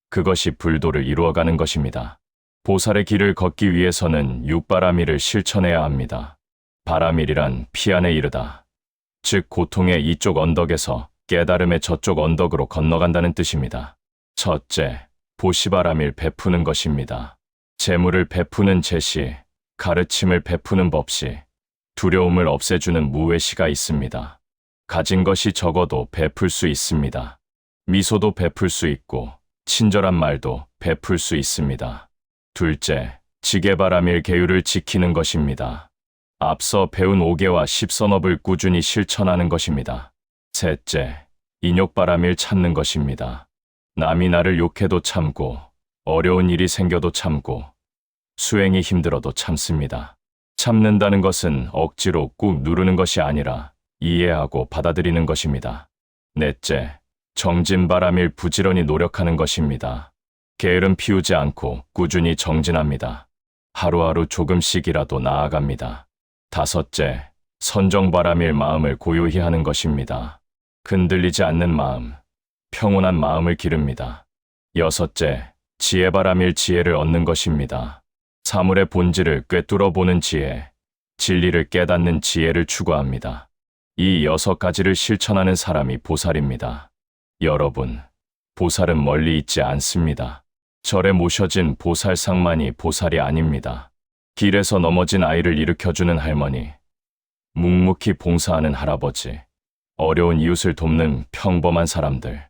그것이 불도를 이루어가는 것입니다. 보살의 길을 걷기 위해서는 육바라밀을 실천해야 합니다. 바라밀이란 피 안에 이르다. 즉 고통의 이쪽 언덕에서 깨달음의 저쪽 언덕으로 건너간다는 뜻입니다. 첫째, 보시바라밀 베푸는 것입니다. 재물을 베푸는 제시, 가르침을 베푸는 법시, 두려움을 없애주는 무외시가 있습니다. 가진 것이 적어도 베풀 수 있습니다. 미소도 베풀 수 있고 친절한 말도 베풀 수 있습니다. 둘째, 지게바라밀 계율을 지키는 것입니다. 앞서 배운 5개와 10선업을 꾸준히 실천하는 것입니다. 셋째, 인욕바라밀 참는 것입니다. 남이 나를 욕해도 참고, 어려운 일이 생겨도 참고, 수행이 힘들어도 참습니다. 참는다는 것은 억지로 꾹 누르는 것이 아니라 이해하고 받아들이는 것입니다. 넷째, 정진바라밀 부지런히 노력하는 것입니다. 게으름 피우지 않고 꾸준히 정진합니다. 하루하루 조금씩이라도 나아갑니다. 다섯째, 선정바라밀 마음을 고요히 하는 것입니다. 흔들리지 않는 마음, 평온한 마음을 기릅니다. 여섯째, 지혜바라밀 지혜를 얻는 것입니다. 사물의 본질을 꿰뚫어 보는 지혜, 진리를 깨닫는 지혜를 추구합니다. 이 6가지를 실천하는 사람이 보살입니다. 여러분, 보살은 멀리 있지 않습니다. 절에 모셔진 보살상만이 보살이 아닙니다. 길에서 넘어진 아이를 일으켜주는 할머니, 묵묵히 봉사하는 할아버지, 어려운 이웃을 돕는 평범한 사람들,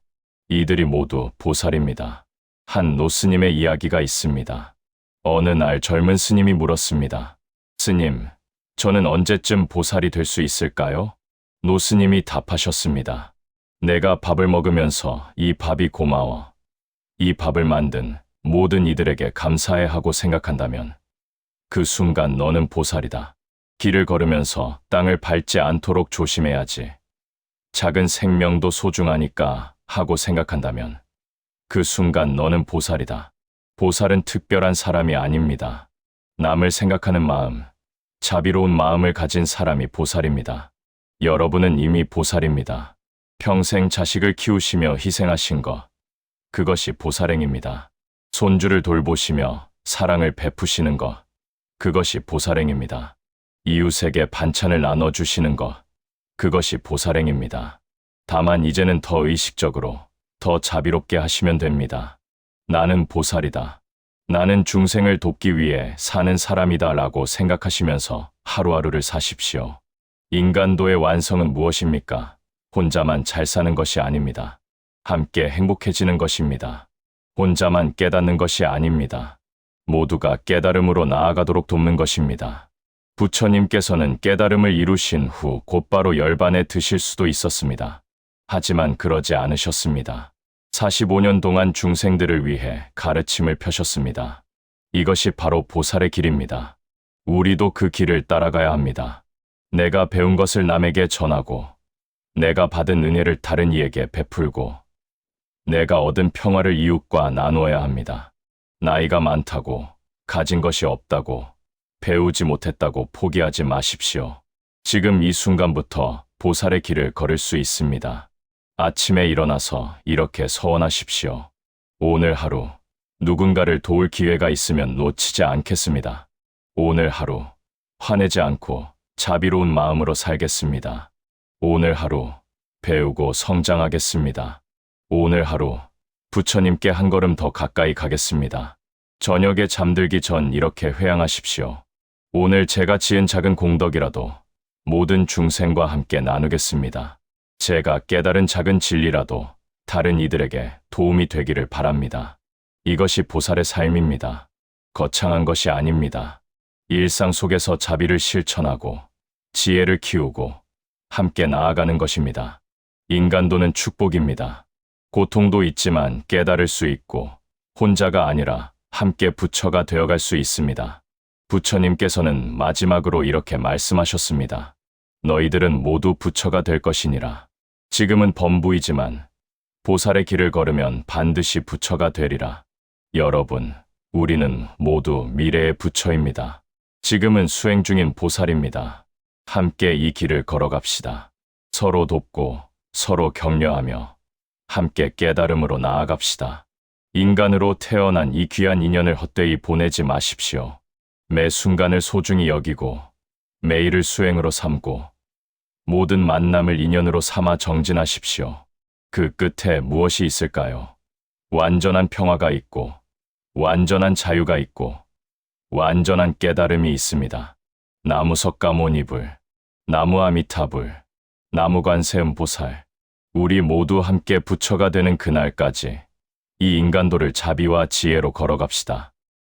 이들이 모두 보살입니다. 한 노스님의 이야기가 있습니다. 어느 날 젊은 스님이 물었습니다. 스님, 저는 언제쯤 보살이 될 수 있을까요? 노스님이 답하셨습니다. 내가 밥을 먹으면서 이 밥이 고마워. 이 밥을 만든 모든 이들에게 감사해 하고 생각한다면 그 순간 너는 보살이다. 길을 걸으면서 땅을 밟지 않도록 조심해야지. 작은 생명도 소중하니까 하고 생각한다면 그 순간 너는 보살이다. 보살은 특별한 사람이 아닙니다. 남을 생각하는 마음, 자비로운 마음을 가진 사람이 보살입니다. 여러분은 이미 보살입니다. 평생 자식을 키우시며 희생하신 것, 그것이 보살행입니다. 손주를 돌보시며 사랑을 베푸시는 것, 그것이 보살행입니다. 이웃에게 반찬을 나눠주시는 것, 그것이 보살행입니다. 다만 이제는 더 의식적으로, 더 자비롭게 하시면 됩니다. 나는 보살이다. 나는 중생을 돕기 위해 사는 사람이다 라고 생각하시면서 하루하루를 사십시오. 인간도의 완성은 무엇입니까? 혼자만 잘 사는 것이 아닙니다. 함께 행복해지는 것입니다. 혼자만 깨닫는 것이 아닙니다. 모두가 깨달음으로 나아가도록 돕는 것입니다. 부처님께서는 깨달음을 이루신 후 곧바로 열반에 드실 수도 있었습니다. 하지만 그러지 않으셨습니다. 45년 동안 중생들을 위해 가르침을 펴셨습니다. 이것이 바로 보살의 길입니다. 우리도 그 길을 따라가야 합니다. 내가 배운 것을 남에게 전하고, 내가 받은 은혜를 다른 이에게 베풀고, 내가 얻은 평화를 이웃과 나누어야 합니다. 나이가 많다고, 가진 것이 없다고, 배우지 못했다고 포기하지 마십시오. 지금 이 순간부터 보살의 길을 걸을 수 있습니다. 아침에 일어나서 이렇게 서원하십시오. 오늘 하루 누군가를 도울 기회가 있으면 놓치지 않겠습니다. 오늘 하루 화내지 않고 자비로운 마음으로 살겠습니다. 오늘 하루 배우고 성장하겠습니다. 오늘 하루 부처님께 한 걸음 더 가까이 가겠습니다. 저녁에 잠들기 전 이렇게 회양하십시오. 오늘 제가 지은 작은 공덕이라도 모든 중생과 함께 나누겠습니다. 제가 깨달은 작은 진리라도 다른 이들에게 도움이 되기를 바랍니다. 이것이 보살의 삶입니다. 거창한 것이 아닙니다. 일상 속에서 자비를 실천하고 지혜를 키우고 함께 나아가는 것입니다. 인간도는 축복입니다. 고통도 있지만 깨달을 수 있고 혼자가 아니라 함께 부처가 되어갈 수 있습니다. 부처님께서는 마지막으로 이렇게 말씀하셨습니다. 너희들은 모두 부처가 될 것이니라. 지금은 범부이지만 보살의 길을 걸으면 반드시 부처가 되리라. 여러분, 우리는 모두 미래의 부처입니다. 지금은 수행 중인 보살입니다. 함께 이 길을 걸어갑시다. 서로 돕고 서로 격려하며 함께 깨달음으로 나아갑시다. 인간으로 태어난 이 귀한 인연을 헛되이 보내지 마십시오. 매 순간을 소중히 여기고 매일을 수행으로 삼고 모든 만남을 인연으로 삼아 정진하십시오. 그 끝에 무엇이 있을까요? 완전한 평화가 있고 완전한 자유가 있고 완전한 깨달음이 있습니다. 나무 석가모니불, 나무 아미타불, 나무 관세음보살, 우리 모두 함께 부처가 되는 그날까지 이 인간도를 자비와 지혜로 걸어갑시다.